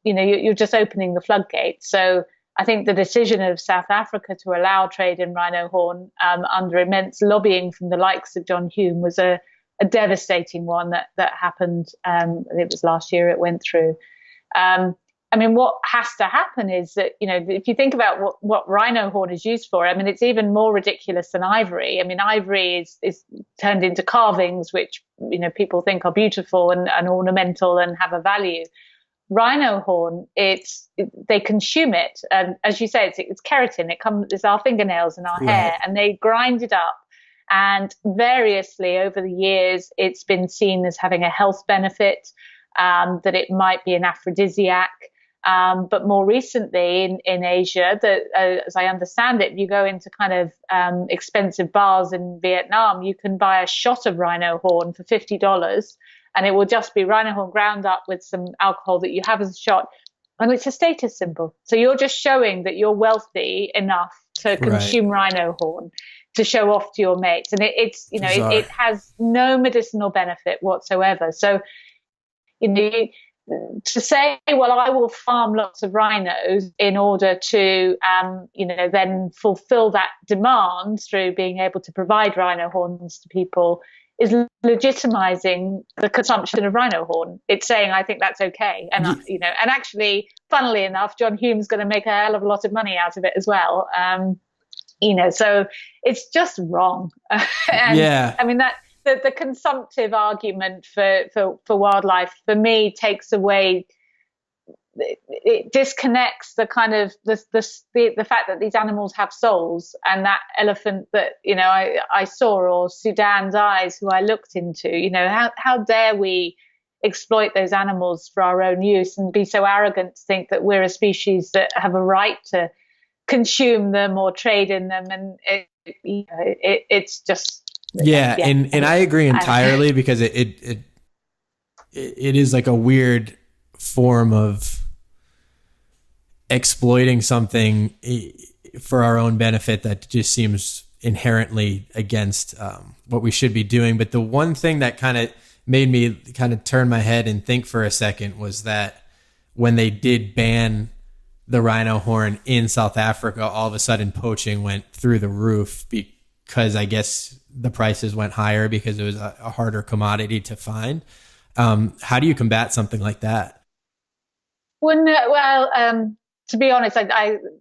you're just opening the floodgates. So I think the decision of South Africa to allow trade in rhino horn under immense lobbying from the likes of John Hume was a devastating one that happened. It was last year it went through. I mean, what has to happen is that, if you think about what rhino horn is used for, I mean, it's even more ridiculous than ivory. I mean, ivory is turned into carvings, which, people think are beautiful and ornamental and have a value. Rhino horn, they consume it. And as you say, it's keratin. It's our fingernails and our hair, and they grind it up. And variously over the years, it's been seen as having a health benefit, that it might be an aphrodisiac. But more recently in Asia, as I understand it, if you go into kind of expensive bars in Vietnam, you can buy a shot of rhino horn for $50. and it will just be rhino horn ground up with some alcohol that you have as a shot. And it's a status symbol. So you're just showing that you're wealthy enough to consume rhino horn to show off to your mates. And it has no medicinal benefit whatsoever. So, to say, well, I will farm lots of rhinos in order to, then fulfill that demand through being able to provide rhino horns to people is legitimizing the consumption of rhino horn. It's saying, I think that's okay. And, and actually, funnily enough, John Hume's going to make a hell of a lot of money out of it as well. So it's just wrong. And, I mean, that the consumptive argument for wildlife, for me, takes away, it disconnects the kind of the fact that these animals have souls. And that elephant that I saw, or Sudan's eyes, who I looked into, how dare we exploit those animals for our own use and be so arrogant to think that we're a species that have a right to consume them or trade in them. And it's just and I agree entirely, because it is like a weird form of exploiting something for our own benefit that just seems inherently against what we should be doing. But the one thing that kind of made me kind of turn my head and think for a second was that when they did ban the rhino horn in South Africa, all of a sudden poaching went through the roof, because I guess the prices went higher because it was a harder commodity to find. How do you combat something like that? To be honest,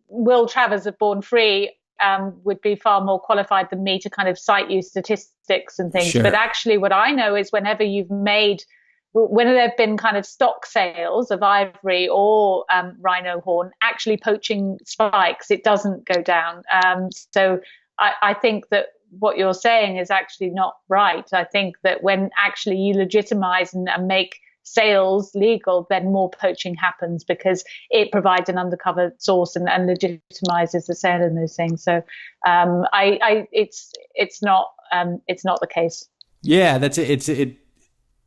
Will Travers of Born Free would be far more qualified than me to kind of cite you statistics and things. Sure. But actually what I know is when there have been kind of stock sales of ivory or rhino horn, actually poaching spikes, it doesn't go down. So I think that what you're saying is actually not right. I think that when actually you legitimize and make sales legal, then more poaching happens, because it provides an undercover source and legitimizes the sale in those things. So it's not the case. Yeah, that's it.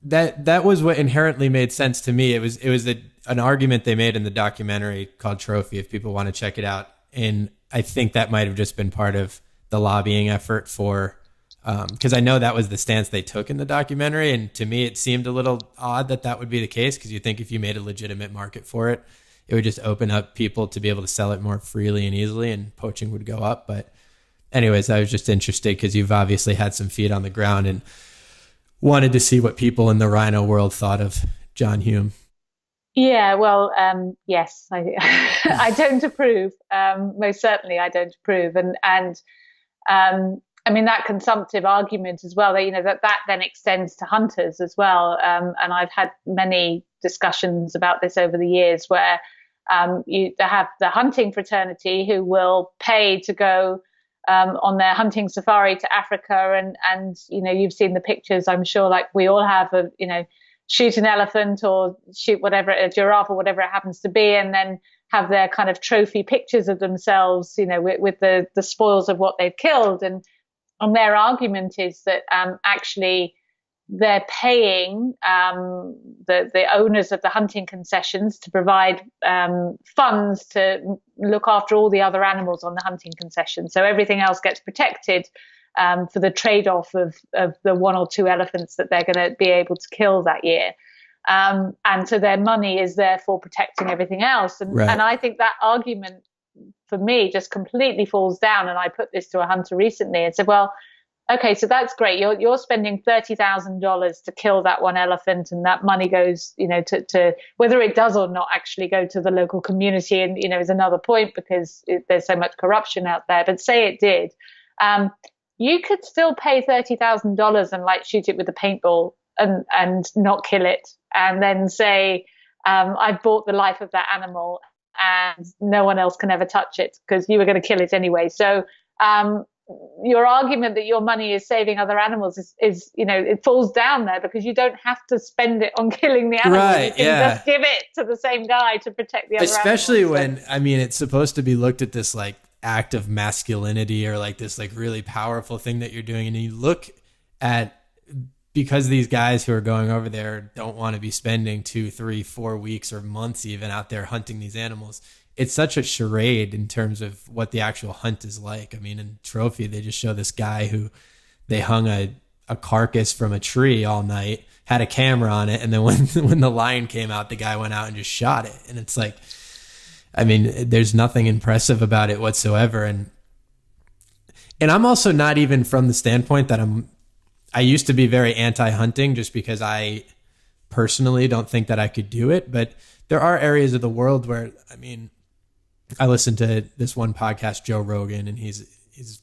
That was what inherently made sense to me. It was an argument they made in the documentary called Trophy, if people want to check it out. And I think that might have just been part of the lobbying effort for, because I know that was the stance they took in the documentary. And to me, it seemed a little odd that would be the case, because you think if you made a legitimate market for it, it would just open up people to be able to sell it more freely and easily, and poaching would go up. But anyways, I was just interested because you've obviously had some feet on the ground and wanted to see what people in the rhino world thought of John Hume. Yeah, well, yes, I don't approve. Most certainly, I don't approve. And I mean, that consumptive argument as well, that then extends to hunters as well. And I've had many discussions about this over the years, where you have the hunting fraternity who will pay to go on their hunting safari to Africa. And you've seen the pictures, I'm sure, like we all have, of, shoot an elephant or shoot whatever, a giraffe or whatever it happens to be, and then have their kind of trophy pictures of themselves, with the spoils of what they've killed. And their argument is that actually they're paying the owners of the hunting concessions to provide funds to look after all the other animals on the hunting concession. So everything else gets protected for the trade-off of the one or two elephants that they're going to be able to kill that year. And so their money is therefore protecting everything else. And, right. And I think that argument for me just completely falls down. And I put this to a hunter recently and said, well, okay, so that's great. You're spending $30,000 to kill that one elephant, and that money goes, to whether it does or not actually go to the local community, and is another point, because there's so much corruption out there. But say it did, you could still pay $30,000 and shoot it with a paintball and not kill it, and then say, I've bought the life of that animal, and no one else can ever touch it because you were going to kill it anyway. So your argument that your money is saving other animals is it falls down there, because you don't have to spend it on killing the animal. Right, you can just give it to the same guy to protect the other Especially animals. when, it's supposed to be looked at this act of masculinity, or this really powerful thing that you're doing. And you look at because these guys who are going over there don't want to be spending 2, 3, 4 weeks or months even out there hunting these animals, it's such a charade in terms of what the actual hunt is like. I mean, in Trophy, they just show this guy who they hung a carcass from a tree all night, had a camera on it, and then when the lion came out, the guy went out and just shot it. And it's like, I mean, there's nothing impressive about it whatsoever. And I'm also not even from the standpoint that I used to be very anti-hunting just because I personally don't think that I could do it. But there are areas of the world where, I mean, I listen to this one podcast, Joe Rogan, and he's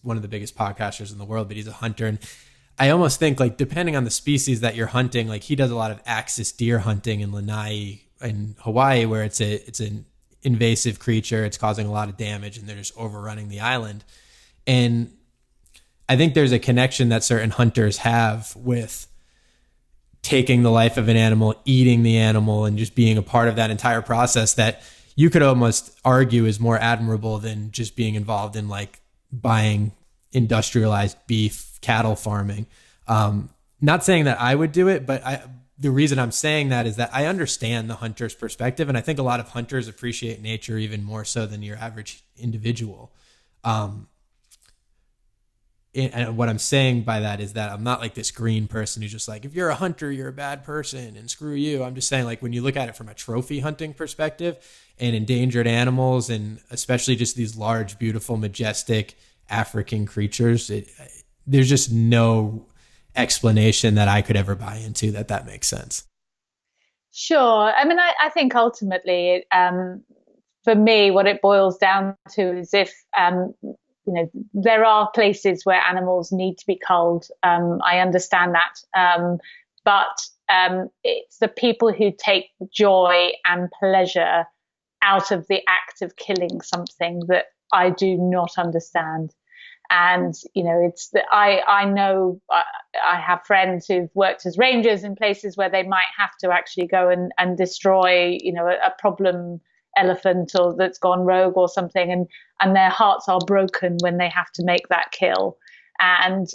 one of the biggest podcasters in the world, but he's a hunter. And I almost think, like, depending on the species that you're hunting, like he does a lot of axis deer hunting in Lanai in Hawaii, where it's an invasive creature. It's causing a lot of damage and they're just overrunning the island. And I think there's a connection that certain hunters have with taking the life of an animal, eating the animal, and just being a part of that entire process that you could almost argue is more admirable than just being involved in like buying industrialized beef, cattle farming. Not saying that I would do it, but the reason I'm saying that is that I understand the hunter's perspective. And I think a lot of hunters appreciate nature even more so than your average individual. And what I'm saying by that is that I'm not like this green person who's just like, if you're a hunter, you're a bad person and screw you. I'm just saying, like, when you look at it from a trophy hunting perspective and endangered animals, and especially just these large, beautiful, majestic African creatures, there's just no explanation that I could ever buy into that makes sense. Sure. I mean, I think ultimately, for me, what it boils down to is if, there are places where animals need to be culled. I understand that. But it's the people who take joy and pleasure out of the act of killing something that I do not understand. And, I know I have friends who've worked as rangers in places where they might have to actually go and destroy, a problem elephant or that's gone rogue or something, and their hearts are broken when they have to make that kill. And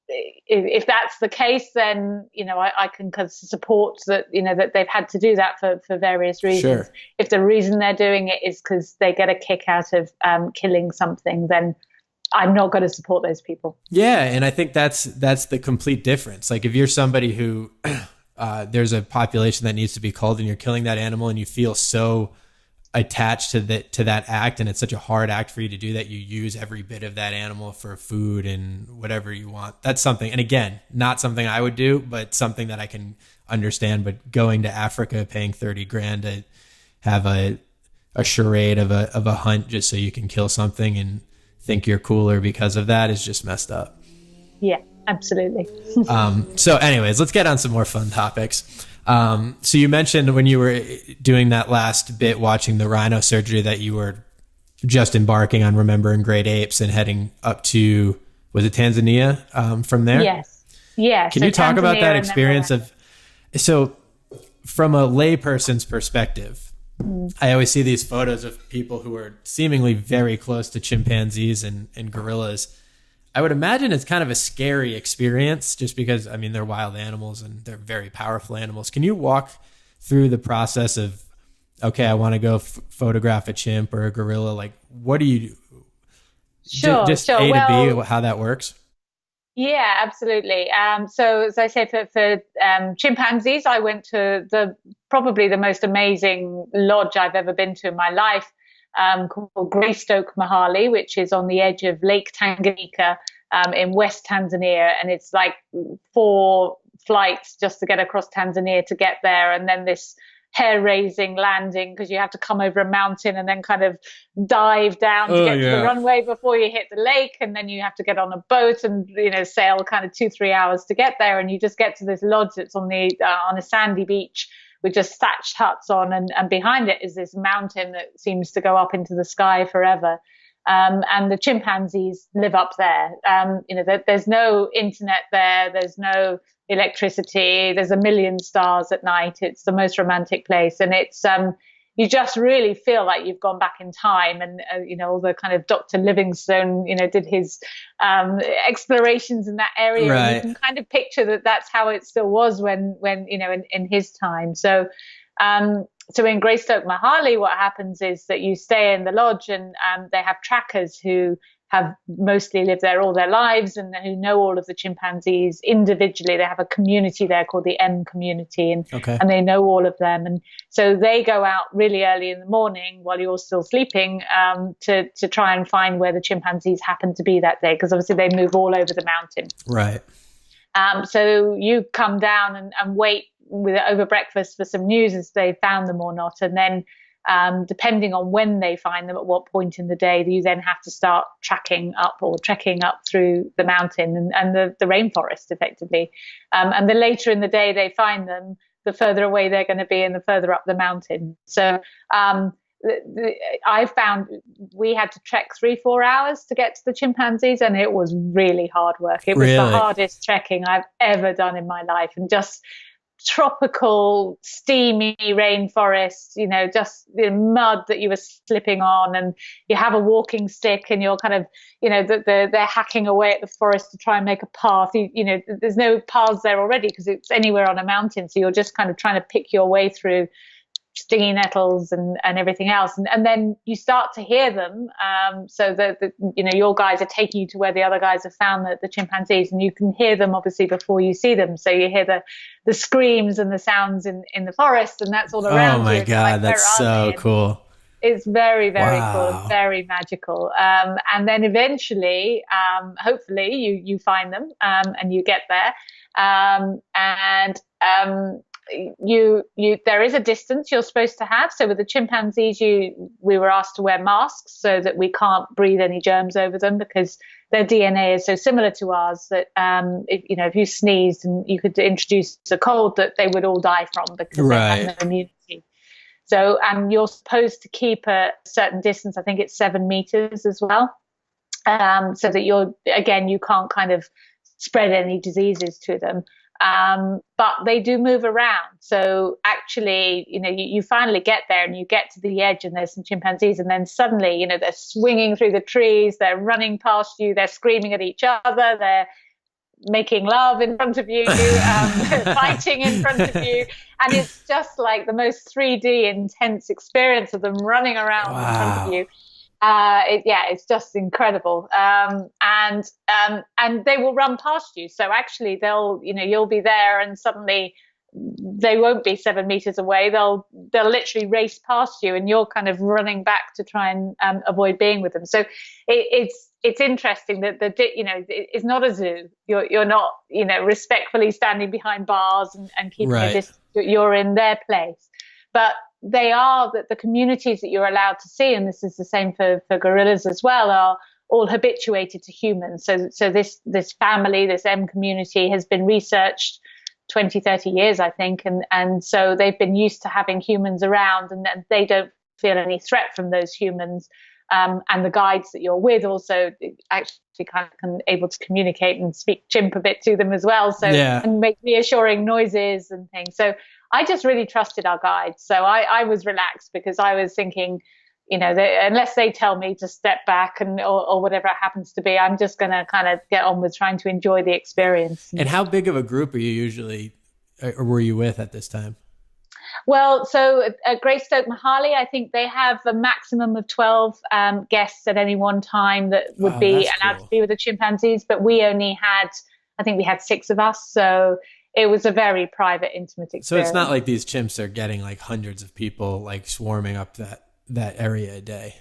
if that's the case, then I can support that, that they've had to do that for various reasons. Sure. If the reason they're doing it is because they get a kick out of killing something, then I'm not going to support those people. Yeah, and I think that's the complete difference. Like, if you're somebody who there's a population that needs to be culled and you're killing that animal and you feel so attached to that act, and it's such a hard act for you to do that you use every bit of that animal for food and whatever you want. That's something, and again, not something I would do, but something that I can understand. But going to Africa, paying $30,000 to have a charade of a hunt just so you can kill something and think you're cooler because of that is just messed up. Yeah, absolutely. So anyways, let's get on some more fun topics. So you mentioned when you were doing that last bit, watching the rhino surgery, that you were just embarking on remembering great apes and heading up to, was it Tanzania, from there? Yes. Yeah. Can you talk about that experience so from a layperson's perspective, I always see these photos of people who are seemingly very close to chimpanzees and gorillas. I would imagine it's kind of a scary experience just because, I mean, they're wild animals and they're very powerful animals. Can you walk through the process of, okay, I want to go photograph a chimp or a gorilla? Like, what do you do? Sure. Just A to B, how that works? Yeah, absolutely. So as I say, for chimpanzees, I went to probably the most amazing lodge I've ever been to in my life, called Greystoke Mahali, which is on the edge of Lake Tanganyika in West Tanzania. And it's like 4 flights just to get across Tanzania to get there. And then this hair-raising landing, because you have to come over a mountain and then kind of dive down to get to the runway before you hit the lake, and then you have to get on a boat and sail kind of 2-3 hours to get there, and you just get to this lodge that's on a sandy beach with just thatched huts on, and behind it is this mountain that seems to go up into the sky forever. And the chimpanzees live up there. There's no internet there. There's no electricity. There's a million stars at night. It's the most romantic place. And you just really feel like you've gone back in time. And all the kind of Dr. Livingstone did his explorations in that area, and you can kind of picture that that's how it still was when in his time. So so in Greystoke Mahali, what happens is that you stay in the lodge, and they have trackers who have mostly lived there all their lives and who know all of the chimpanzees individually. They have a community there called the M community, and they know all of them. And so they go out really early in the morning while you're still sleeping to try and find where the chimpanzees happen to be that day, because obviously they move all over the mountain. Right. So you come down and wait over breakfast for some news as they found them or not. And then depending on when they find them, at what point in the day, you then have to start trekking up through the mountain and the rainforest effectively. And the later in the day they find them, the further away they're going to be and the further up the mountain. So I found we had to trek 3-4 hours to get to the chimpanzees, and it was really hard work. It was the hardest trekking I've ever done in my life, and just tropical, steamy rainforest, just the mud that you were slipping on, and you have a walking stick and you're kind of, they're hacking away at the forest to try and make a path. There's no paths there already because it's anywhere on a mountain. So you're just kind of trying to pick your way through stinging nettles and everything else, and then you start to hear them, so that your guys are taking you to where the other guys have found the chimpanzees, and you can hear them obviously before you see them. So you hear the screams and the sounds in the forest, and that's all around you. Oh my God, that's so cool. It's very, very cool. It's very magical. And then eventually, hopefully you find them, and you get there, there is a distance you're supposed to have. So with the chimpanzees, we were asked to wear masks so that we can't breathe any germs over them, because their DNA is so similar to ours that if you sneezed and you could introduce a cold, that they would all die from, because they have no immunity. So you're supposed to keep a certain distance. I think it's 7 meters as well, so that you can't kind of spread any diseases to them. But they do move around. So actually, you finally get there and you get to the edge and there's some chimpanzees, and then suddenly, they're swinging through the trees, they're running past you, they're screaming at each other, they're making love in front of you, fighting in front of you. And it's just like the most 3D intense experience of them running around in front of you. It's just incredible. And they will run past you. So actually you'll be there and suddenly they won't be 7 meters away. They'll literally race past you, and you're kind of running back to try and avoid being with them. So it's interesting that it's not a zoo. You're not, respectfully standing behind bars and keeping a distance. You're in their place. But they are the communities that you're allowed to see, and this is the same for gorillas as well, are all habituated to humans. So this family, this M community, has been researched 20, 30 years, I think, and so they've been used to having humans around, and they don't feel any threat from those humans. And the guides that you're with also actually kind of can able to communicate and speak chimp a bit to them as well. So and make reassuring noises and things. So I just really trusted our guides. So I was relaxed, because I was thinking, unless they tell me to step back or whatever it happens to be, I'm just going to kind of get on with trying to enjoy the experience. And how big of a group are you usually, or were you with at this time? Well, so at Greystoke Mahali, I think they have a maximum of 12 guests at any one time that would be allowed to be with the chimpanzees. But we only had, I think we had 6 of us. So it was a very private, intimate experience. So it's not like these chimps are getting like hundreds of people like swarming up that area a day.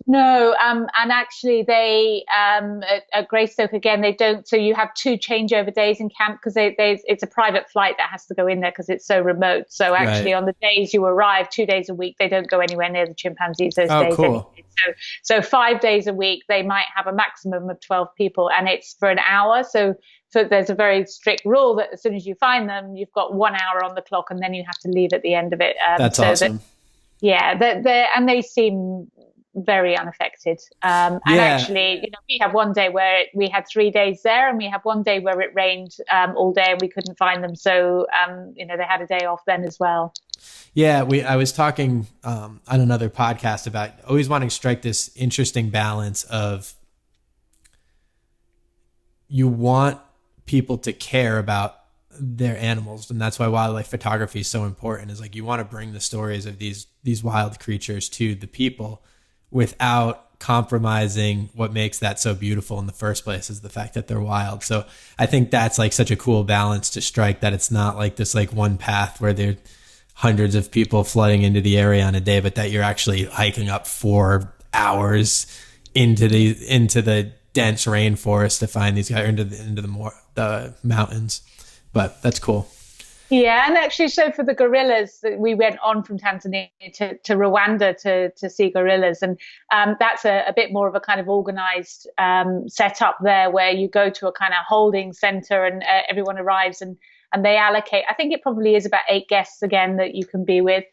No, and actually they at Greystoke again, they don't. So you have 2 changeover days in camp, because it's a private flight that has to go in there because it's so remote. So actually on the days you arrive, 2 days a week, they don't go anywhere near the chimpanzees those days. Cool. Anyway. So 5 days a week, they might have a maximum of 12 people, and it's for an hour. So there's a very strict rule that as soon as you find them, you've got 1 hour on the clock, and then you have to leave at the end of it. That's awesome. And they seem very unaffected. And actually, we had one day where we had 3 days there, and we had one day where it rained all day and we couldn't find them. So, they had a day off then as well. Yeah, I was talking on another podcast about always wanting to strike this interesting balance of you want people to care about their animals, and that's why wildlife photography is so important. Is like you want to bring the stories of these wild creatures to the people without compromising what makes that so beautiful in the first place, is the fact that they're wild. So I think that's like such a cool balance to strike, that it's not like this like one path where there are hundreds of people flooding into the area on a day, but that you're actually hiking up 4 hours into the dense rainforest to find these guys, into the mountains. But that's cool. Yeah, and actually, so for the gorillas, we went on from Tanzania to Rwanda to see gorillas, and that's a bit more of a kind of organized setup there, where you go to a kind of holding center, and everyone arrives, and they allocate. I think it probably is about 8 guests again that you can be with,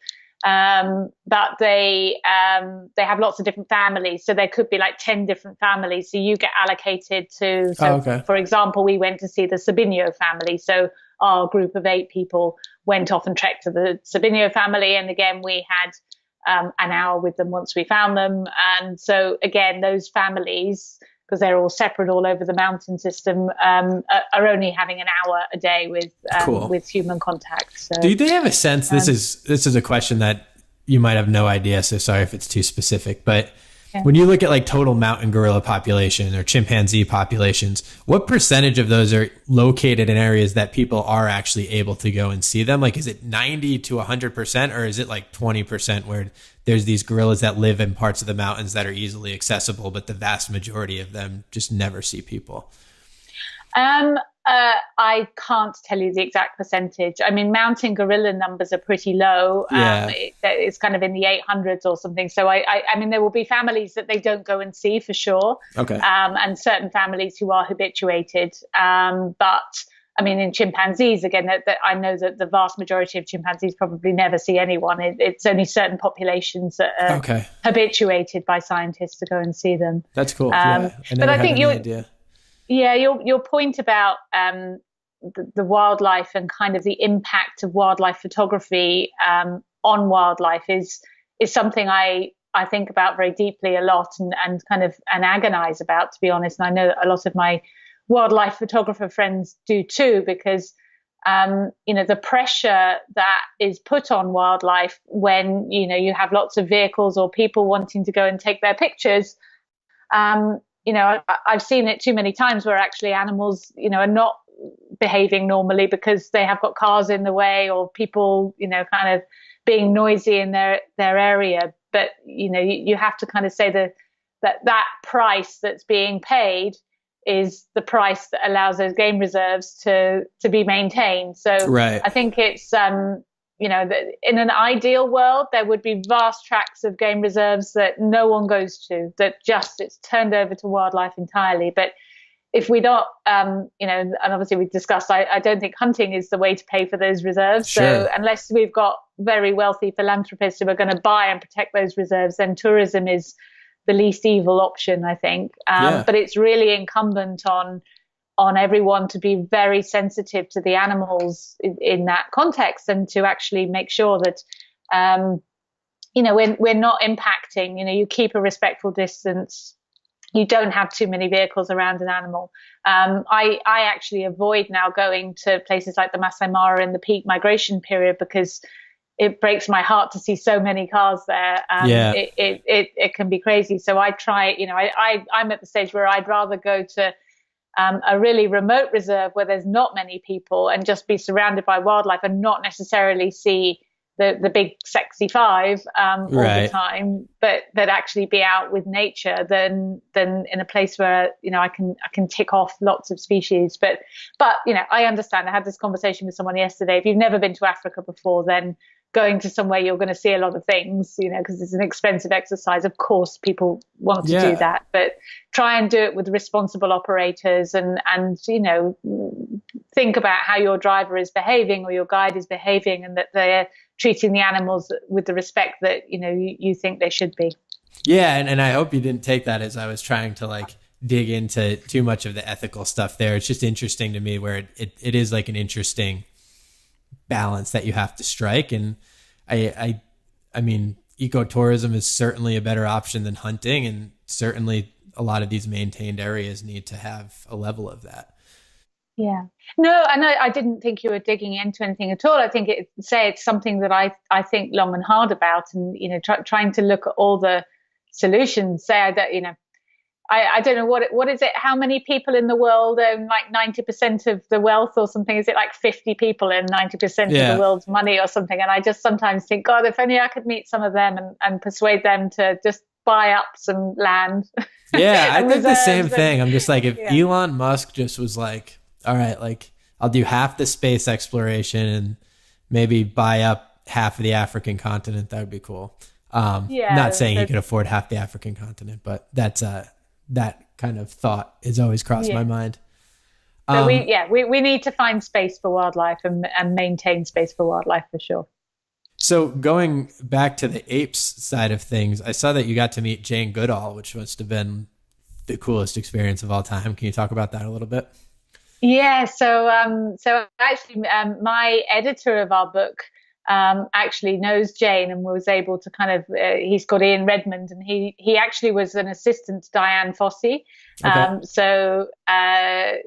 but they have lots of different families, so there could be like 10 different families. So you get allocated to. So, for example, we went to see the Sabinho family, so our group of 8 people went off and trekked to the Sabinho family. And again, we had an hour with them once we found them. And so again, those families, because they're all separate all over the mountain system, are only having an hour a day with human contact. So, do they have a sense? This is a question that you might have no idea, so sorry if it's too specific, but when you look at like total mountain gorilla population or chimpanzee populations, what percentage of those are located in areas that people are actually able to go and see them? Like, is it 90 to 100%, or is it like 20% where there's these gorillas that live in parts of the mountains that are easily accessible, but the vast majority of them just never see people? I can't tell you the exact percentage. I mean, mountain gorilla numbers are pretty low. It's kind of in the 800s or something. So I mean, there will be families that they don't go and see for sure. Okay. And certain families who are habituated. But I mean, in chimpanzees, again, that I know that the vast majority of chimpanzees probably never see anyone. It's only certain populations that are habituated by scientists to go and see them. That's cool. But I think your point about the wildlife and kind of the impact of wildlife photography on wildlife is something I think about very deeply a lot and kind of agonize about, to be honest. And I know that a lot of my wildlife photographer friends do too, because the pressure that is put on wildlife when you have lots of vehicles or people wanting to go and take their pictures. I've seen it too many times where actually animals, are not behaving normally because they have got cars in the way or people, kind of being noisy in their area. But, you have to kind of say that price that's being paid is the price that allows those game reserves to be maintained. So I think it's, in an ideal world, there would be vast tracts of game reserves that no one goes to, that just it's turned over to wildlife entirely. But if we don't, and obviously we discussed, I don't think hunting is the way to pay for those reserves. Sure. So unless we've got very wealthy philanthropists who are going to buy and protect those reserves, then tourism is the least evil option, I think. But it's really incumbent on everyone to be very sensitive to the animals in that context, and to actually make sure that, we're not impacting, you keep a respectful distance. You don't have too many vehicles around an animal. I actually avoid now going to places like the Masai Mara in the peak migration period because it breaks my heart to see so many cars there. It can be crazy. So I try, I'm at the stage where I'd rather go to a really remote reserve where there's not many people and just be surrounded by wildlife and not necessarily see the big sexy five all the time, but actually be out with nature than in a place where I can tick off lots of species. But I understand. I had this conversation with someone yesterday. If you've never been to Africa before, then going to somewhere you're going to see a lot of things, because it's an expensive exercise. Of course, people want to do that, but try and do it with responsible operators and think about how your driver is behaving or your guide is behaving, and that they're treating the animals with the respect that, you think they should be. Yeah. And I hope you didn't take that as I was trying to dig into too much of the ethical stuff there. It's just interesting to me where it is like an interesting balance that you have to strike. And I mean, ecotourism is certainly a better option than hunting, and certainly a lot of these maintained areas need to have a level of that. Yeah. No, and I didn't think you were digging into anything at all. I think it's something that I think long and hard about, and trying to look at all the solutions. Say I don't know what is it? How many people in the world own like 90% of the wealth or something? Is it like 50 people in 90% of the world's money or something? And I just sometimes think, God, if only I could meet some of them and persuade them to just buy up some land. Yeah, I think the same thing. I'm just like, if Elon Musk just was like, all right, like I'll do half the space exploration and maybe buy up half of the African continent, that would be cool. Not saying he could afford half the African continent, but that's that kind of thought has always crossed my mind. So we need to find space for wildlife and maintain space for wildlife for sure. So going back to the apes side of things, I saw that you got to meet Jane Goodall, which must have been the coolest experience of all time. Can you talk about that a little bit? Yeah, so actually, my editor of our book actually knows Jane and was able to kind of. He's got Ian Redmond, and he actually was an assistant to Diane Fossey. Okay. So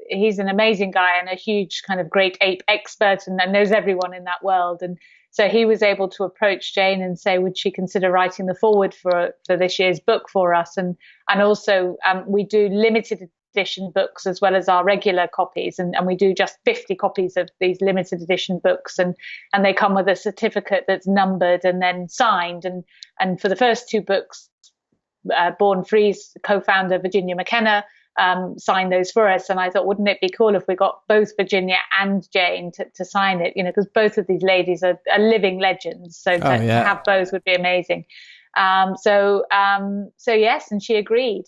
he's an amazing guy and a huge kind of great ape expert, and knows everyone in that world. And so he was able to approach Jane and say, would she consider writing the foreword for this year's book for us? And also we do limited edition books as well as our regular copies, and we do just 50 copies of these limited edition books, and they come with a certificate that's numbered and then signed, and for the first two books, Born Free's co-founder Virginia McKenna signed those for us, and I thought, wouldn't it be cool if we got both Virginia and Jane to sign it, because both of these ladies are living legends, so to have both would be amazing. So yes, and she agreed.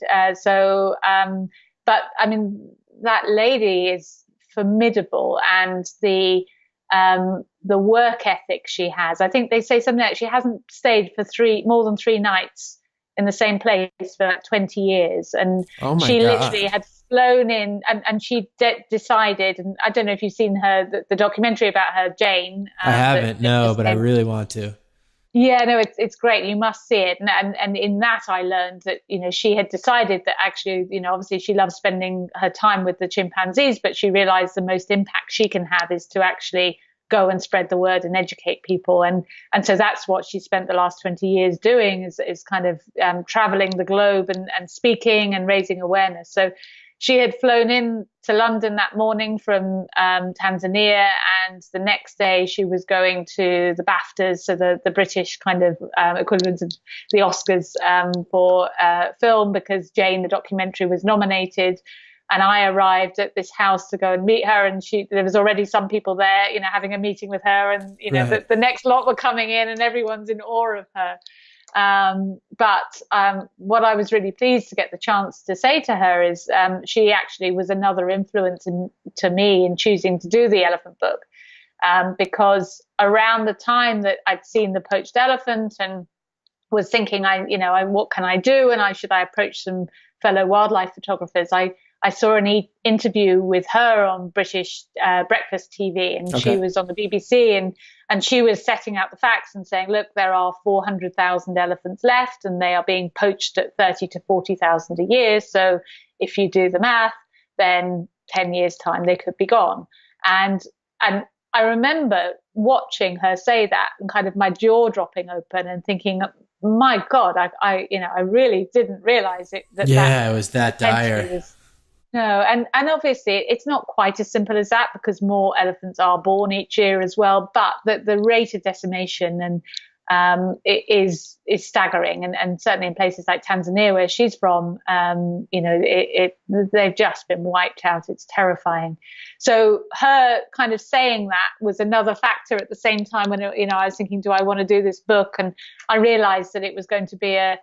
But I mean, that lady is formidable, and the work ethic she has. I think they say something like she hasn't stayed for more than 3 nights in the same place for like 20 years, and she literally had flown in, and she decided. And I don't know if you've seen the documentary about her, Jane. I haven't, but I really want to. Yeah, no, it's great. You must see it. And in that, I learned that, she had decided that actually, obviously she loves spending her time with the chimpanzees, but she realized the most impact she can have is to actually go and spread the word and educate people. And so that's what she spent the last 20 years doing is kind of traveling the globe and speaking and raising awareness. So she had flown in to London that morning from Tanzania, and the next day she was going to the BAFTAs, so the British kind of equivalent of the Oscars for film, because Jane, the documentary, was nominated. And I arrived at this house to go and meet her, and there was already some people there, having a meeting with her, and the next lot were coming in, and everyone's in awe of her. But what I was really pleased to get the chance to say to her is she actually was another influence to me in choosing to do the elephant book, because around the time that I'd seen The Poached Elephant and was thinking, what can I do, and should I approach some fellow wildlife photographers, I saw an interview with her on British breakfast TV, and she was on the BBC, and she was setting out the facts and saying, look, there are 400,000 elephants left, and they are being poached at 30 to 40,000 a year. So if you do the math, then 10 years time, they could be gone. And I remember watching her say that and kind of my jaw dropping open and thinking, my God, I really didn't realize it. It was that dire. No, and obviously it's not quite as simple as that, because more elephants are born each year as well. But the rate of decimation and it is staggering, and certainly in places like Tanzania, where she's from, they've just been wiped out. It's terrifying. So her kind of saying that was another factor at the same time when I was thinking, do I want to do this book? And I realized that it was going to be a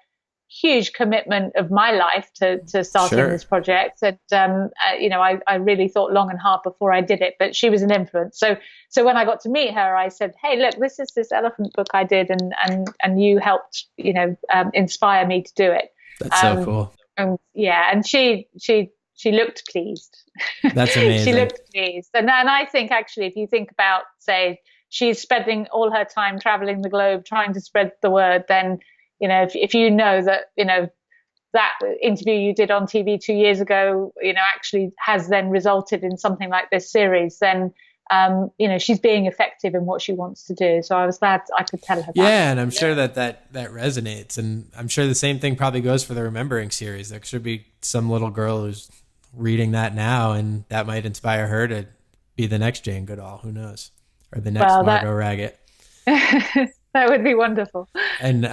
huge commitment of my life to starting this project. And I really thought long and hard before I did it, but she was an influence. So when I got to meet her, I said, hey, look, this is this elephant book I did, and you helped inspire me to do it. That's so cool. And she looked pleased. That's amazing. She looked pleased. And I think actually, if you think about, say, she's spending all her time traveling the globe trying to spread the word, then, if you know that, that interview you did on TV 2 years ago, actually has then resulted in something like this series, then, she's being effective in what she wants to do. So I was glad I could tell her that. Yeah, and I'm sure that resonates. And I'm sure the same thing probably goes for the Remembering series. There should be some little girl who's reading that now, and that might inspire her to be the next Jane Goodall. Who knows? Or the next Margot Raggett. That would be wonderful. And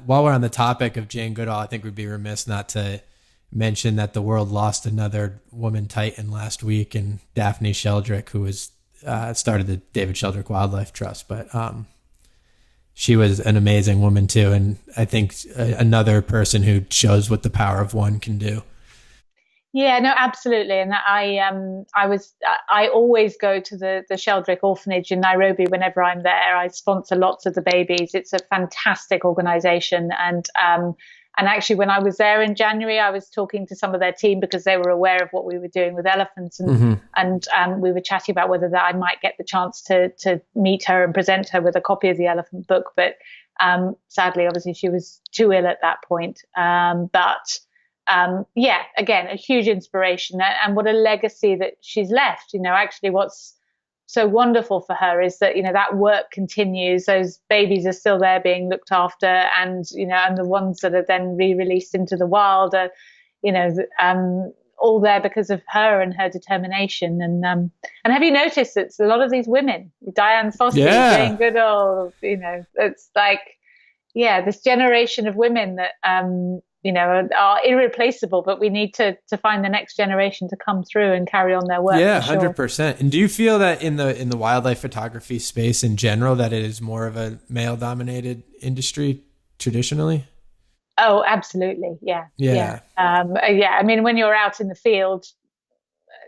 while we're on the topic of Jane Goodall, I think we'd be remiss not to mention that the world lost another woman titan last week, and Daphne Sheldrick, who was started the David Sheldrick Wildlife Trust. But she was an amazing woman too, and I think another person who shows what the power of one can do. Yeah, no, absolutely. And I always go to the Sheldrick Orphanage in Nairobi whenever I'm there. I sponsor lots of the babies. It's a fantastic organization. And actually, when I was there in January, I was talking to some of their team because they were aware of what we were doing with elephants. And we were chatting about whether that I might get the chance to meet her and present her with a copy of the elephant book. But sadly, obviously, she was too ill at that point. Again, a huge inspiration, and what a legacy that she's left. Actually what's so wonderful for her is that, that work continues. Those babies are still there being looked after, and, and the ones that are then re-released into the wild are, all there because of her and her determination. And have you noticed that a lot of these women, Diane Fossey, Jane Goodall, it's like, this generation of women that, are irreplaceable, but we need to find the next generation to come through and carry on their work. Yeah, 100%. And do you feel that in the wildlife photography space in general, that it is more of a male dominated industry traditionally? Oh, absolutely. Yeah. I mean, when you're out in the field,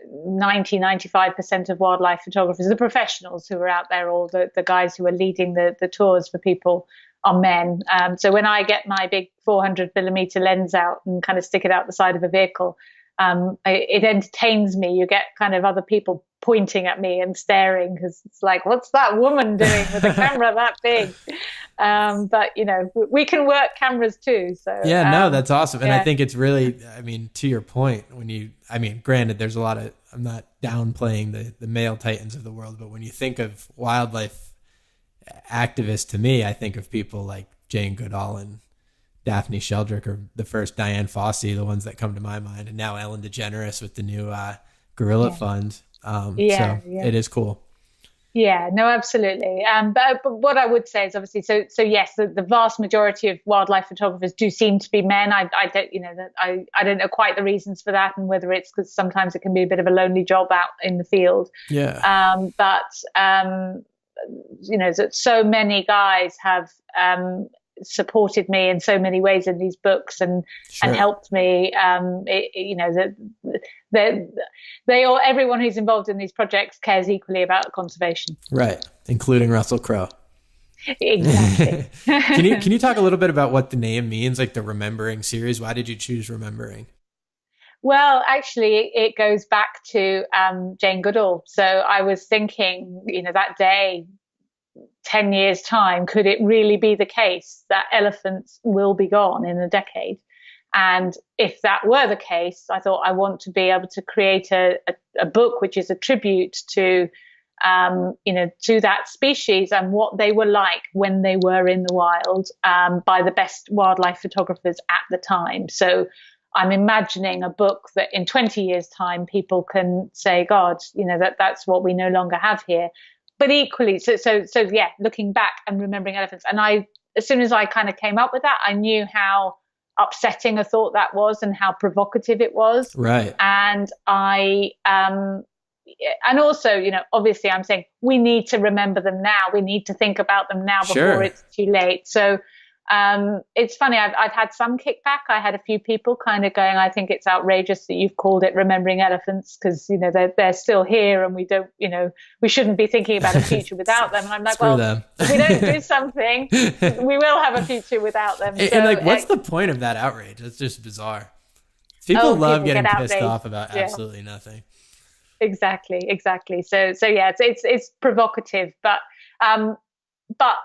95% of wildlife photographers, the professionals who are out there, or the guys who are leading the tours for people, are men. So when I get my big 400 millimeter lens out and kind of stick it out the side of a vehicle, it entertains me. You get kind of other people pointing at me and staring, because it's like, what's that woman doing with a camera that big? But we can work cameras too. So no, that's awesome. And I think it's really, to your point, granted, there's a lot of, I'm not downplaying the male titans of the world, but when you think of wildlife activists, to me, I think of people like Jane Goodall and Daphne Sheldrick, or the first Diane Fossey, the ones that come to my mind, and now Ellen DeGeneres with the new Gorilla Fund. So it is cool. Yeah, no, absolutely. But what I would say is, obviously, so yes, the vast majority of wildlife photographers do seem to be men. I don't, I don't know quite the reasons for that, and whether it's because sometimes it can be a bit of a lonely job out in the field. Yeah. That so many guys have supported me in so many ways in these books and helped me. Everyone who's involved in these projects cares equally about conservation. Right, including Russell Crowe. Exactly. Can you talk a little bit about what the name means, like the Remembering series? Why did you choose Remembering? Well, actually, it goes back to Jane Goodall. So I was thinking, that day, 10 years' time, could it really be the case that elephants will be gone in a decade? And if that were the case, I thought I want to be able to create a book which is a tribute to, to that species and what they were like when they were in the wild, by the best wildlife photographers at the time. So I'm imagining a book that in 20 years' time, people can say, God, that's what we no longer have here. But equally, so looking back and remembering elephants. And as soon as I kind of came up with that, I knew how upsetting a thought that was and how provocative it was. Right. And and also, obviously I'm saying we need to remember them now. We need to think about them now before it's too late. So it's funny. I've had some kickback. I had a few people kind of going, I think it's outrageous that you've called it Remembering Elephants, because they're still here, and we don't, we shouldn't be thinking about a future without them. And I'm like, well, if we don't do something, we will have a future without them. And what's the point of that outrage? It's just bizarre. People love getting pissed off about absolutely nothing. Exactly. So yeah, it's provocative, but But,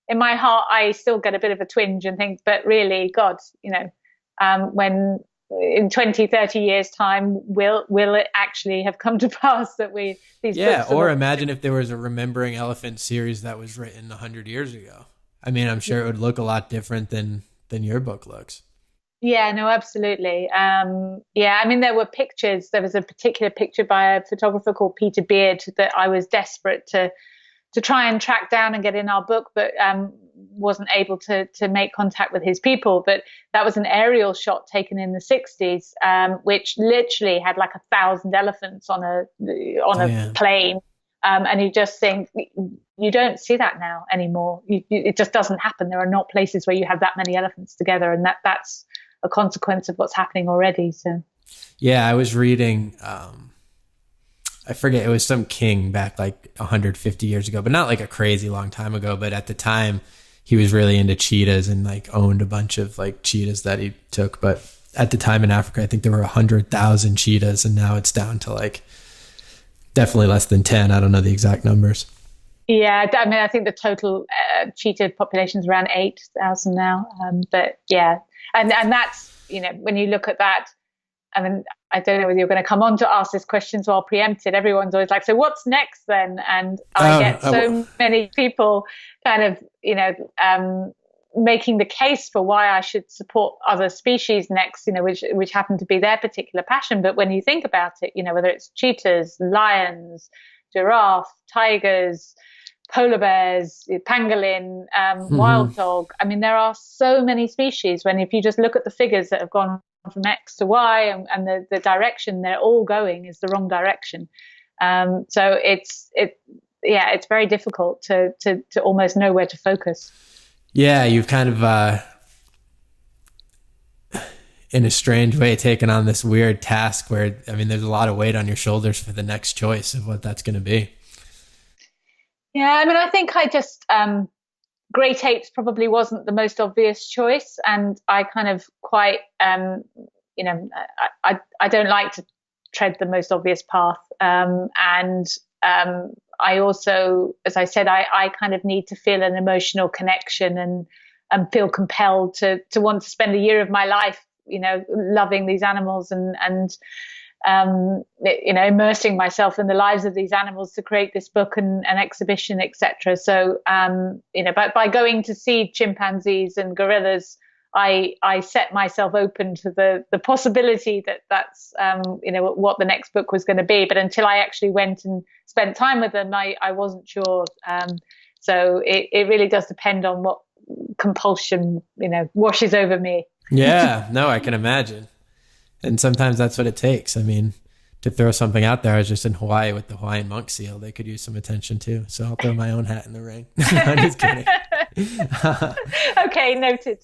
in my heart, I still get a bit of a twinge and think, but really, God, when in 20, 30 years time, will it actually have come to pass that these books or imagine if there was a Remembering Elephant series that was written 100 years ago. I mean, I'm sure it would look a lot different than your book looks. Yeah, no, absolutely. I mean, there were pictures. There was a particular picture by a photographer called Peter Beard that I was desperate to try and track down and get in our book, but wasn't able to make contact with his people. But that was an aerial shot taken in the 60s, which literally had like 1,000 elephants on a plane. And you just think, you don't see that now anymore. It just doesn't happen. There are not places where you have that many elephants together, and that's a consequence of what's happening already. So, yeah, I was reading. I forget, it was some king back like 150 years ago, but not like a crazy long time ago. But at the time, he was really into cheetahs and like owned a bunch of like cheetahs that he took. But at the time in Africa, I think there were 100,000 cheetahs, and now it's down to like definitely less than 10. I don't know the exact numbers. Yeah, I mean, I think the total cheetah population is around 8,000 now. But yeah, and that's, when you look at that, I mean, I don't know whether you're going to come on to ask this question, so I'll preempt it. Everyone's always like, so what's next then? And I get so many people kind of, making the case for why I should support other species next, which happen to be their particular passion. But when you think about it, whether it's cheetahs, lions, giraffe, tigers, polar bears, pangolin, wild dog. I mean, there are so many species when, if you just look at the figures that have gone from X to Y and the direction they're all going is the wrong direction. So it's very difficult to almost know where to focus. Yeah, you've kind of, in a strange way, taken on this weird task where, I mean, there's a lot of weight on your shoulders for the next choice of what that's going to be. Yeah, I mean, I think I just, great apes probably wasn't the most obvious choice. And I kind of quite, I don't like to tread the most obvious path. I also, as I said, I kind of need to feel an emotional connection and feel compelled to want to spend a year of my life, loving these animals and immersing myself in the lives of these animals to create this book and an exhibition, etc. So, but by going to see chimpanzees and gorillas, I set myself open to the possibility that's what the next book was going to be. But until I actually went and spent time with them, I wasn't sure. So it really does depend on what compulsion washes over me. Yeah, no, I can imagine. And sometimes that's what it takes. I mean, to throw something out there, I was just in Hawaii with the Hawaiian monk seal. They could use some attention too. So I'll throw my own hat in the ring. I'm just kidding. Okay, noted.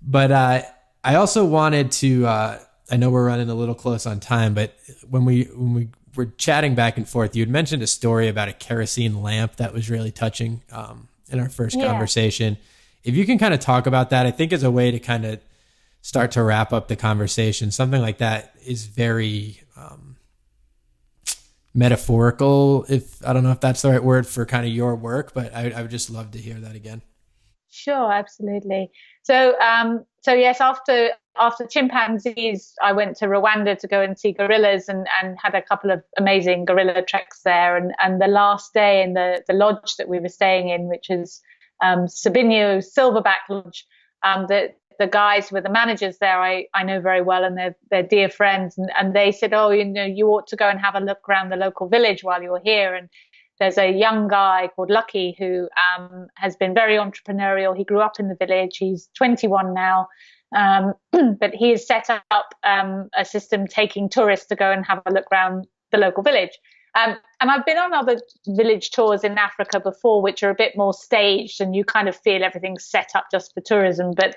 But I also wanted to, I know we're running a little close on time, but when we were chatting back and forth, you had mentioned a story about a kerosene lamp that was really touching in our first conversation. If you can kind of talk about that, I think as a way to kind of start to wrap up the conversation. Something like that is very metaphorical, if I don't know if that's the right word for kind of your work, but I would just love to hear that again. Sure, absolutely. So yes, after chimpanzees, I went to Rwanda to go and see gorillas and had a couple of amazing gorilla treks there. And the last day in the lodge that we were staying in, which is Sabinho Silverback Lodge, the guys who were the managers there, I know very well, and they're dear friends. And they said, oh, you ought to go and have a look around the local village while you're here. And there's a young guy called Lucky who has been very entrepreneurial. He grew up in the village. He's 21 now. But he has set up a system taking tourists to go and have a look around the local village. And I've been on other village tours in Africa before, which are a bit more staged and you kind of feel everything's set up just for tourism. But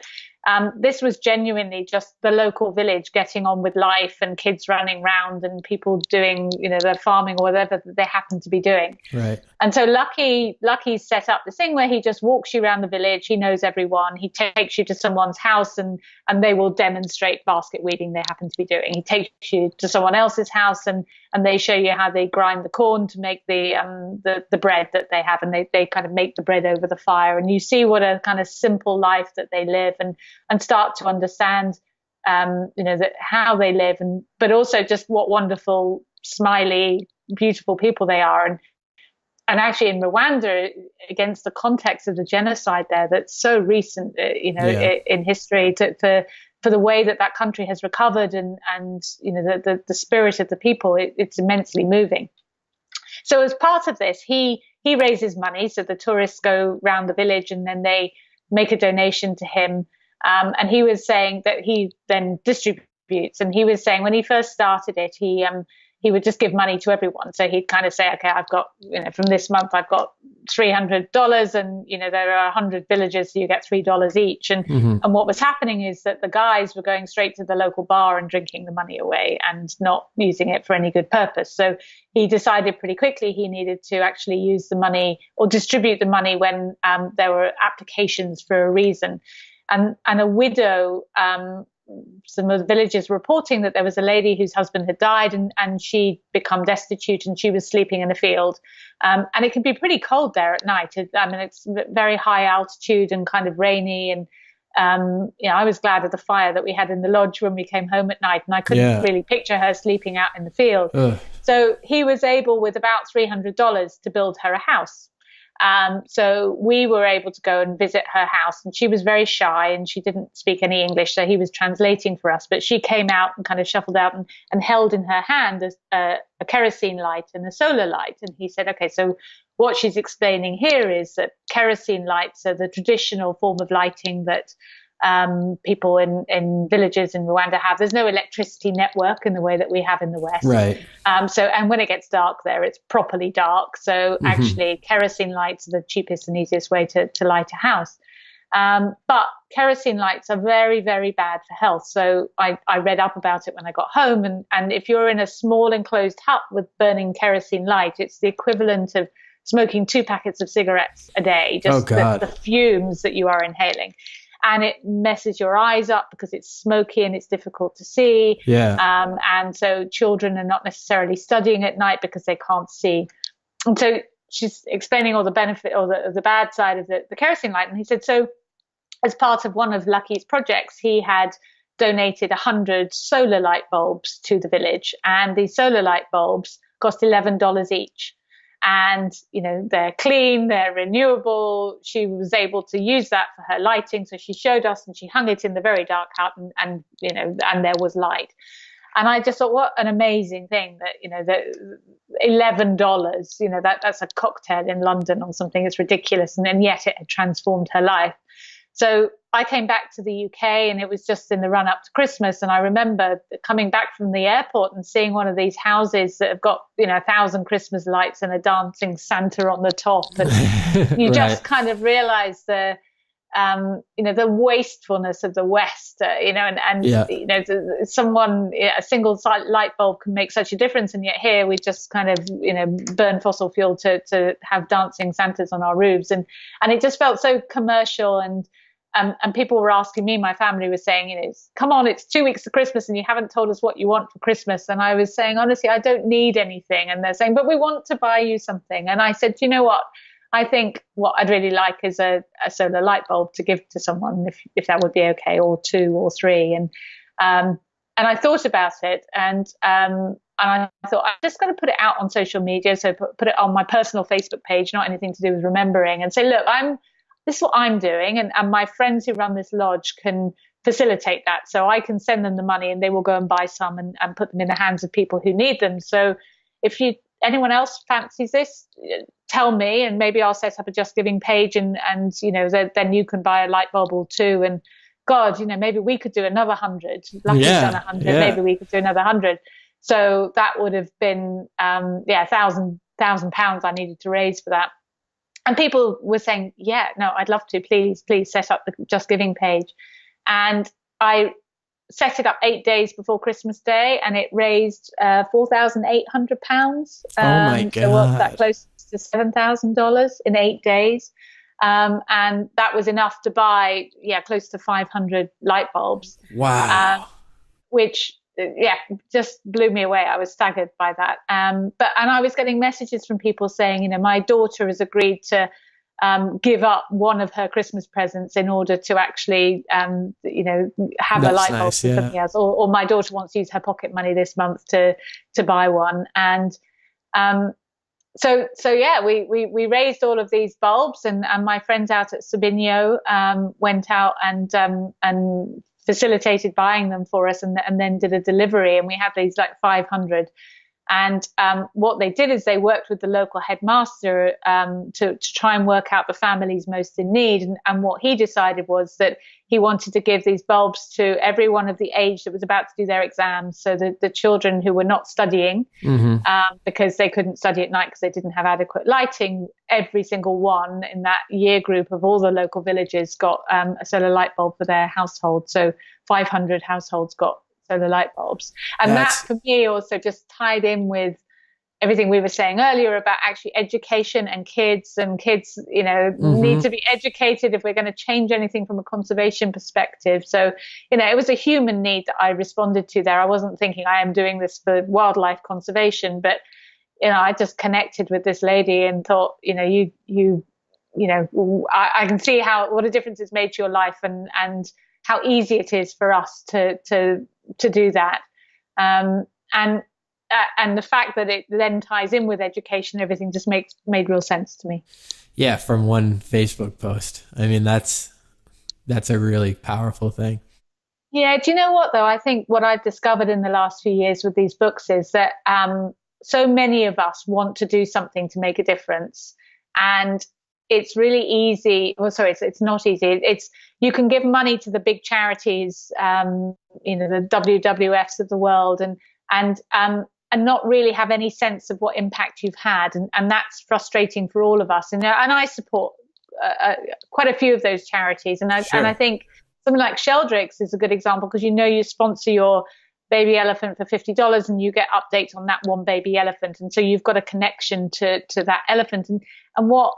this was genuinely just the local village getting on with life and kids running around and people doing, their farming or whatever they happen to be doing. Right. And so Lucky set up this thing where he just walks you around the village. He knows everyone. He takes you to someone's house and they will demonstrate basket weaving they happen to be doing. He takes you to someone else's house and they show you how they grind the corn corn to make the bread that they have, and they kind of make the bread over the fire, and you see what a kind of simple life that they live, and start to understand that how they live, but also just what wonderful, smiley, beautiful people they are. And actually in Rwanda, against the context of the genocide there, that's so recent, in history, for the way that country has recovered, and the spirit of the people, it's immensely moving. So as part of this, he raises money. So the tourists go round the village, and then they make a donation to him. And he was saying that he then distributes. And he was saying when he first started it, he would just give money to everyone. So he'd kind of say, okay, I've got, from this month, I've got $300, and, there are 100 villages, so you get $3 each. And what was happening is that the guys were going straight to the local bar and drinking the money away and not using it for any good purpose. So he decided pretty quickly he needed to actually use the money or distribute the money when there were applications for a reason. And a widow, some of the villagers reporting that there was a lady whose husband had died, and she'd become destitute, and she was sleeping in a field. And it can be pretty cold there at night. It's very high altitude and kind of rainy. And, I was glad of the fire that we had in the lodge when we came home at night, and I couldn't really picture her sleeping out in the field. Ugh. So he was able, with about $300, to build her a house. So we were able to go and visit her house, and she was very shy and she didn't speak any English. So he was translating for us, but she came out and kind of shuffled out and held in her hand a kerosene light and a solar light. And he said, okay, so what she's explaining here is that kerosene lights are the traditional form of lighting that people in villages in Rwanda have. There's no electricity network in the way that we have in the West. Right. And when it gets dark there, it's properly dark. So actually kerosene lights are the cheapest and easiest way to light a house. But kerosene lights are very, very bad for health. So I read up about it when I got home. And if you're in a small enclosed hut with burning kerosene light, it's the equivalent of smoking 2 packets of cigarettes a day, just the fumes that you are inhaling. And it messes your eyes up because it's smoky and it's difficult to see. Yeah. And so children are not necessarily studying at night because they can't see. And so she's explaining all the benefit or the bad side of the kerosene light. And he said, so as part of one of Lucky's projects, he had donated 100 solar light bulbs to the village. And these solar light bulbs cost $11 each. And, they're clean, they're renewable. She was able to use that for her lighting. So she showed us and she hung it in the very dark hut and there was light. And I just thought, what an amazing thing that, $11, that's a cocktail in London or something. It's ridiculous. And yet it had transformed her life. So I came back to the UK, and it was just in the run up to Christmas. And I remember coming back from the airport and seeing one of these houses that have got, 1,000 Christmas lights and a dancing Santa on the top. And you just kind of realize the wastefulness of the West, a single light bulb can make such a difference. And yet here we just kind of, burn fossil fuel to have dancing Santas on our roofs. And it just felt so commercial. And people were asking me, my family was saying, come on, it's 2 weeks to Christmas and you haven't told us what you want for Christmas. And I was saying, honestly, I don't need anything. And they're saying, but we want to buy you something. And I said, you know what? I think what I'd really like is a solar light bulb to give to someone, if that would be okay, or 2 or 3. And I thought about it, and I thought I'm just going to put it out on social media. So put it on my personal Facebook page, not anything to do with remembering, and say, look, this is what I'm doing, and my friends who run this lodge can facilitate that. So I can send them the money, and they will go and buy some and put them in the hands of people who need them. So if anyone else fancies this, tell me, and maybe I'll set up a Just Giving page, and then you can buy a light bulb or 2. And God, maybe we could do another 100. Lucky's done 100. Yeah. Maybe we could do another 100. So that would have been £1,000 I needed to raise for that. And people were saying, yeah, no, I'd love to. Please set up the Just Giving page. And I set it up 8 days before Christmas Day, and it raised £4,800. Oh my God. So what's that, close to $7,000 in 8 days? And that was enough to buy, close to 500 light bulbs. Wow. Which yeah, just blew me away. I was staggered by that. And I was getting messages from people saying, my daughter has agreed to give up one of her Christmas presents in order to actually, have a That's light bulb nice, for yeah. something else. Or my daughter wants to use her pocket money this month to buy one. And so yeah, we raised all of these bulbs, and my friends out at Sabinho went out and facilitated buying them for us, and then did a delivery, and we had these like 500. And what they did is they worked with the local headmaster to try and work out the families most in need. And what he decided was that he wanted to give these bulbs to everyone of the age that was about to do their exams. So the children who were not studying because they couldn't study at night because they didn't have adequate lighting, every single one in that year group of all the local villages got a solar light bulb for their household. So 500 households got solar light bulbs. And that for me also just tied in with everything we were saying earlier about actually education and kids need to be educated if we're going to change anything from a conservation perspective. So, it was a human need that I responded to there. I wasn't thinking I am doing this for wildlife conservation, but, I just connected with this lady and thought, I can see what a difference it's made to your life and how easy it is for us to do that. And the fact that it then ties in with education, everything just made real sense to me. Yeah. From one Facebook post. I mean, that's a really powerful thing. Yeah. Do you know what though? I think what I've discovered in the last few years with these books is that, so many of us want to do something to make a difference, and it's really easy. Well, sorry, it's not easy. You can give money to the big charities, the WWFs of the world, and not really have any sense of what impact you've had, and that's frustrating for all of us. And I support quite a few of those charities, and I think something like Sheldrakes is a good example because you sponsor your baby elephant for $50 and you get updates on that one baby elephant, and so you've got a connection to that elephant. And what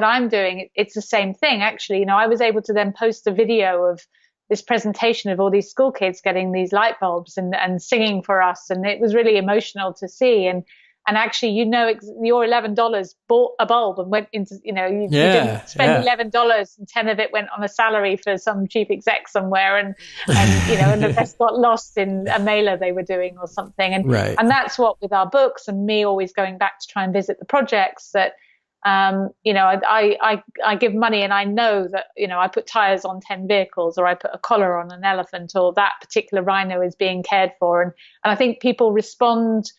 I'm doing, it's the same thing actually. I was able to then post a video of this presentation of all these school kids getting these light bulbs and singing for us, and it was really emotional to see. And actually, your $11 bought a bulb and went into, you didn't spend $11 and 10 of it went on a salary for some cheap exec somewhere, and the rest got lost in a mailer they were doing or something. And that's what with our books and me always going back to try and visit the projects that. I give money and I know that, I put tires on 10 vehicles, or I put a collar on an elephant, or that particular rhino is being cared for. And I think people respond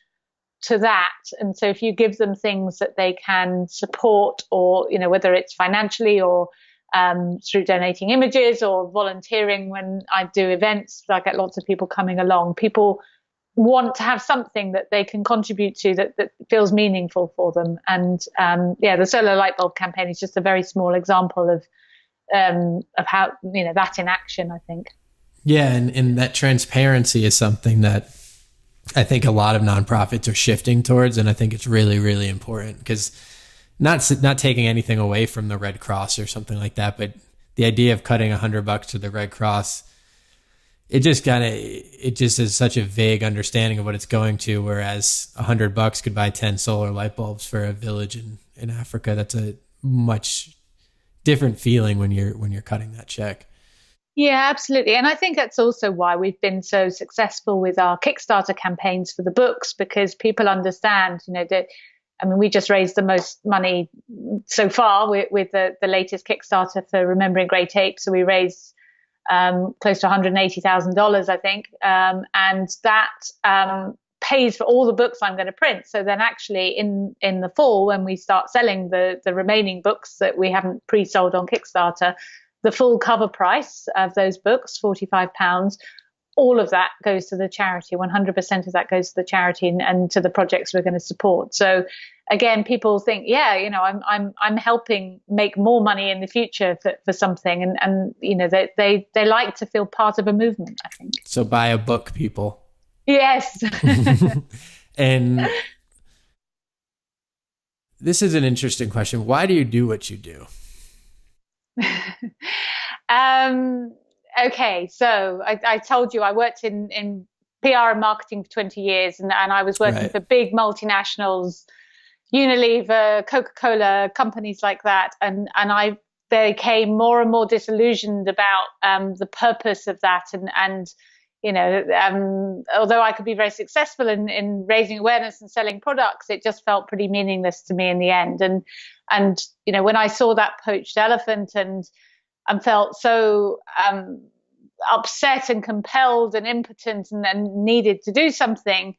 to that. And so if you give them things that they can support, or, whether it's financially or through donating images or volunteering, when I do events, I get lots of people coming along. People want to have something that they can contribute to that feels meaningful for them. And the solar light bulb campaign is just a very small example of how that in action, I think. Yeah, and that transparency is something that I think a lot of nonprofits are shifting towards, and I think it's really, really important, because not taking anything away from the Red Cross or something like that, but the idea of cutting $100 to the Red Cross, it just is such a vague understanding of what it's going to, whereas $100 could buy 10 solar light bulbs for a village in Africa. That's a much different feeling when you're cutting that check. Yeah, absolutely. And I think that's also why we've been so successful with our Kickstarter campaigns for the books, because people understand, that, we just raised the most money so far with the latest Kickstarter for Remembering Great Apes. So we raised close to $180,000, I think. And that pays for all the books I'm going to print. So then actually in the fall, when we start selling the remaining books that we haven't pre-sold on Kickstarter, the full cover price of those books, £45, all of that goes to the charity. 100% of that goes to the charity and to the projects we're going to support. So again, people think, I'm helping make more money in the future for something, and they like to feel part of a movement, I think. So buy a book, people. Yes. And this is an interesting question. Why do you do what you do? Okay, so I told you I worked in PR and marketing for 20 years, and I was working for big multinationals, Unilever, Coca-Cola, companies like that, and I became more and more disillusioned about the purpose of that, and although I could be very successful in raising awareness and selling products, it just felt pretty meaningless to me in the end. And when I saw that poached elephant and felt so upset and compelled and impotent and needed to do something,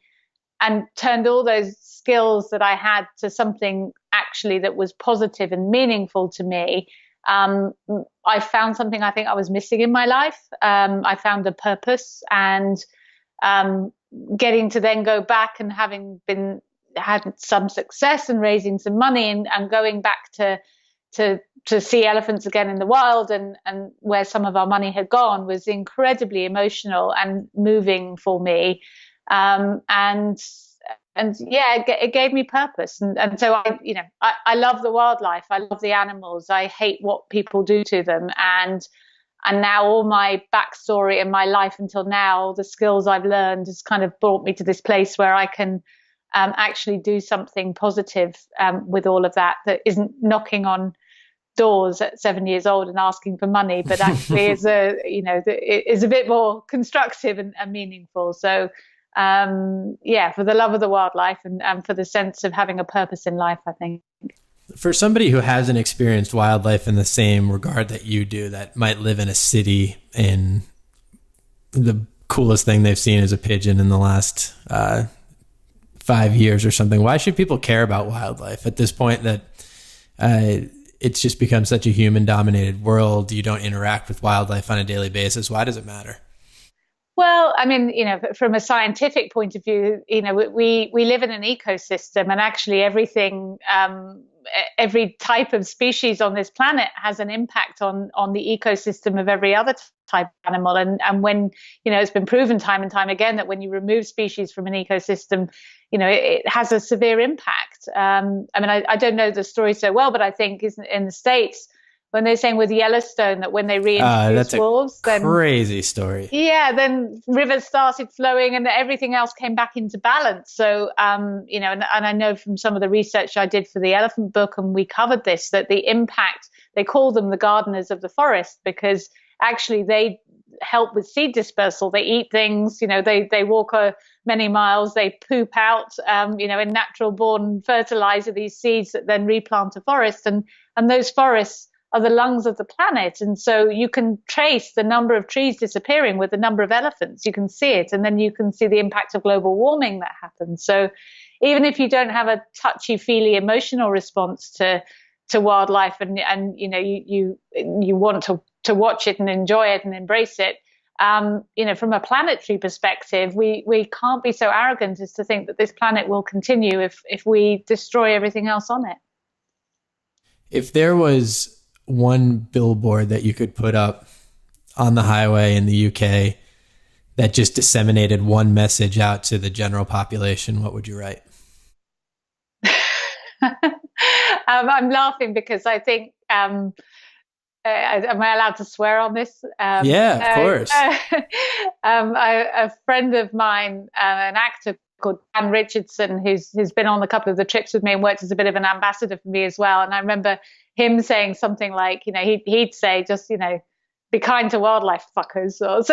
and turned all those skills that I had to something actually that was positive and meaningful to me, I found something I think I was missing in my life. I found a purpose, and getting to then go back and having had some success and raising some money and going back to see elephants again in the wild and where some of our money had gone was incredibly emotional and moving for me. It gave me purpose. And so I love the wildlife. I love the animals. I hate what people do to them. And now all my backstory and my life until now, the skills I've learned has kind of brought me to this place where I can actually do something positive with all of that isn't knocking on doors at 7 years old and asking for money, but actually is a bit more constructive and meaningful. So for the love of the wildlife and for the sense of having a purpose in life, I think. For somebody who hasn't experienced wildlife in the same regard that you do, that might live in a city and the coolest thing they've seen is a pigeon in the last 5 years or something, why should people care about wildlife at this point that it's just become such a human dominated world? You don't interact with wildlife on a daily basis. Why does it matter? Well, I mean, from a scientific point of view, we live in an ecosystem, and actually everything, every type of species on this planet has an impact on the ecosystem of every other type of animal. And when, it's been proven time and time again that when you remove species from an ecosystem, it has a severe impact. I don't know the story so well, but I think in the States, when they're saying with Yellowstone that when they reintroduced wolves, then crazy story. Yeah, then rivers started flowing and everything else came back into balance. So, and I know from some of the research I did for the elephant book, and we covered this, that the impact, they call them the gardeners of the forest, because actually they help with seed dispersal. They eat things, they walk many miles, they poop out, in natural born fertilizer, these seeds that then replant a forest, and those forests are the lungs of the planet. And so you can trace the number of trees disappearing with the number of elephants. You can see it, and then you can see the impact of global warming that happens. So even if you don't have a touchy-feely emotional response to wildlife, and you want to watch it and enjoy it and embrace it, from a planetary perspective, we can't be so arrogant as to think that this planet will continue if we destroy everything else on it. If there was one billboard that you could put up on the highway in the UK that just disseminated one message out to the general population, what would you write? I'm laughing because I think, am I allowed to swear on this? Yeah, of course. A friend of mine, an actor called Dan Richardson, who's been on a couple of the trips with me and worked as a bit of an ambassador for me as well. And I remember him saying something like, he'd say, just, be kind to wildlife, fuckers. That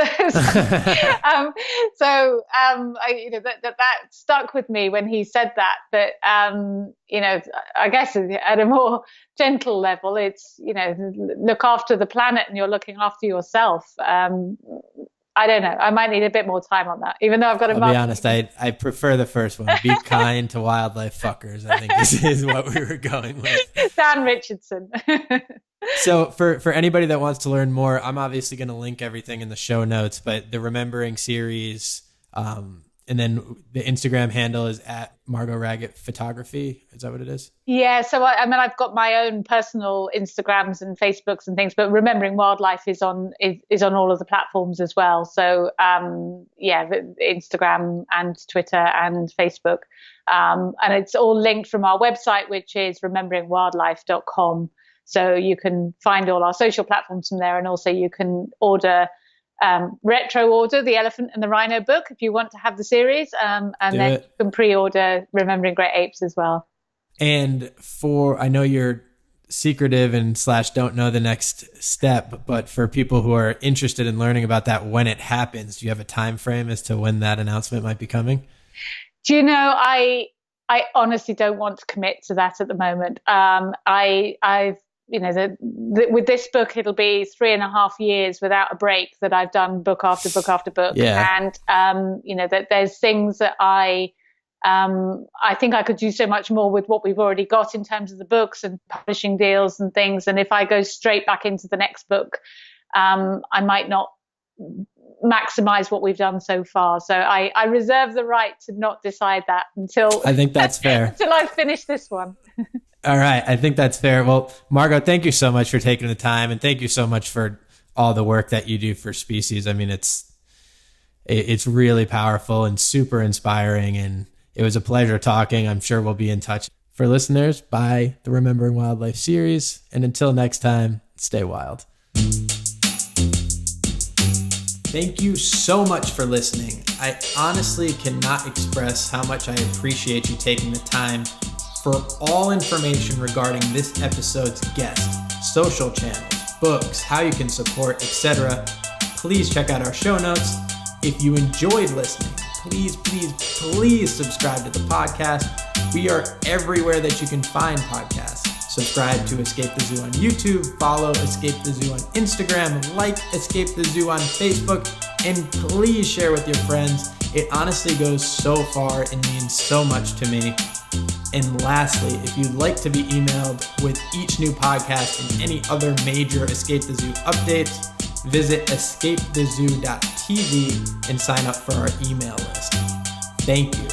stuck with me when he said that. But, I guess at a more gentle level, it's, look after the planet and you're looking after yourself. I don't know. I might need a bit more time on that, even though I've got a... I'll be honest, I prefer the first one. Be kind to wildlife, fuckers, I think is what we were going with. Dan Richardson. So for anybody that wants to learn more, I'm obviously going to link everything in the show notes, but the Remembering series, and then the Instagram handle is at Margot Raggett Photography. Is that what it is? Yeah. So I've got my own personal Instagrams and Facebooks and things, but Remembering Wildlife is on all of the platforms as well. So Instagram and Twitter and Facebook, and it's all linked from our website, which is rememberingwildlife.com. So you can find all our social platforms from there, and also you can order retro order the Elephant and the Rhino book if you want to have the series, and then you can pre-order Remembering Great Apes as well. And I know you're secretive and / don't know the next step, but for people who are interested in learning about that when it happens, do you have a time frame as to when that announcement might be coming? Do you know, I honestly don't want to commit to that at the moment. I've with this book, it'll be 3.5 years without a break that I've done book after book after book. Yeah. And, that there's things that I think I could do so much more with what we've already got in terms of the books and publishing deals and things. And if I go straight back into the next book, I might not maximize what we've done so far. So I reserve the right to not decide that until I think that's fair. Until I've finished this one. All right. I think that's fair. Well, Margot, thank you so much for taking the time, and thank you so much for all the work that you do for Species. I mean, it's really powerful and super inspiring, and it was a pleasure talking. I'm sure we'll be in touch. For listeners, buy the Remembering Wildlife series, and until next time, stay wild. Thank you so much for listening. I honestly cannot express how much I appreciate you taking the time. For all information regarding this episode's guest, social channels, books, how you can support, etc., please check out our show notes. If you enjoyed listening, please subscribe to the podcast. We are everywhere that you can find podcasts. Subscribe to Escape the Zoo on YouTube, follow Escape the Zoo on Instagram, like Escape the Zoo on Facebook, and please share with your friends. It honestly goes so far and means so much to me. And lastly, if you'd like to be emailed with each new podcast and any other major Escape the Zoo updates, visit escapethezoo.tv and sign up for our email list. Thank you.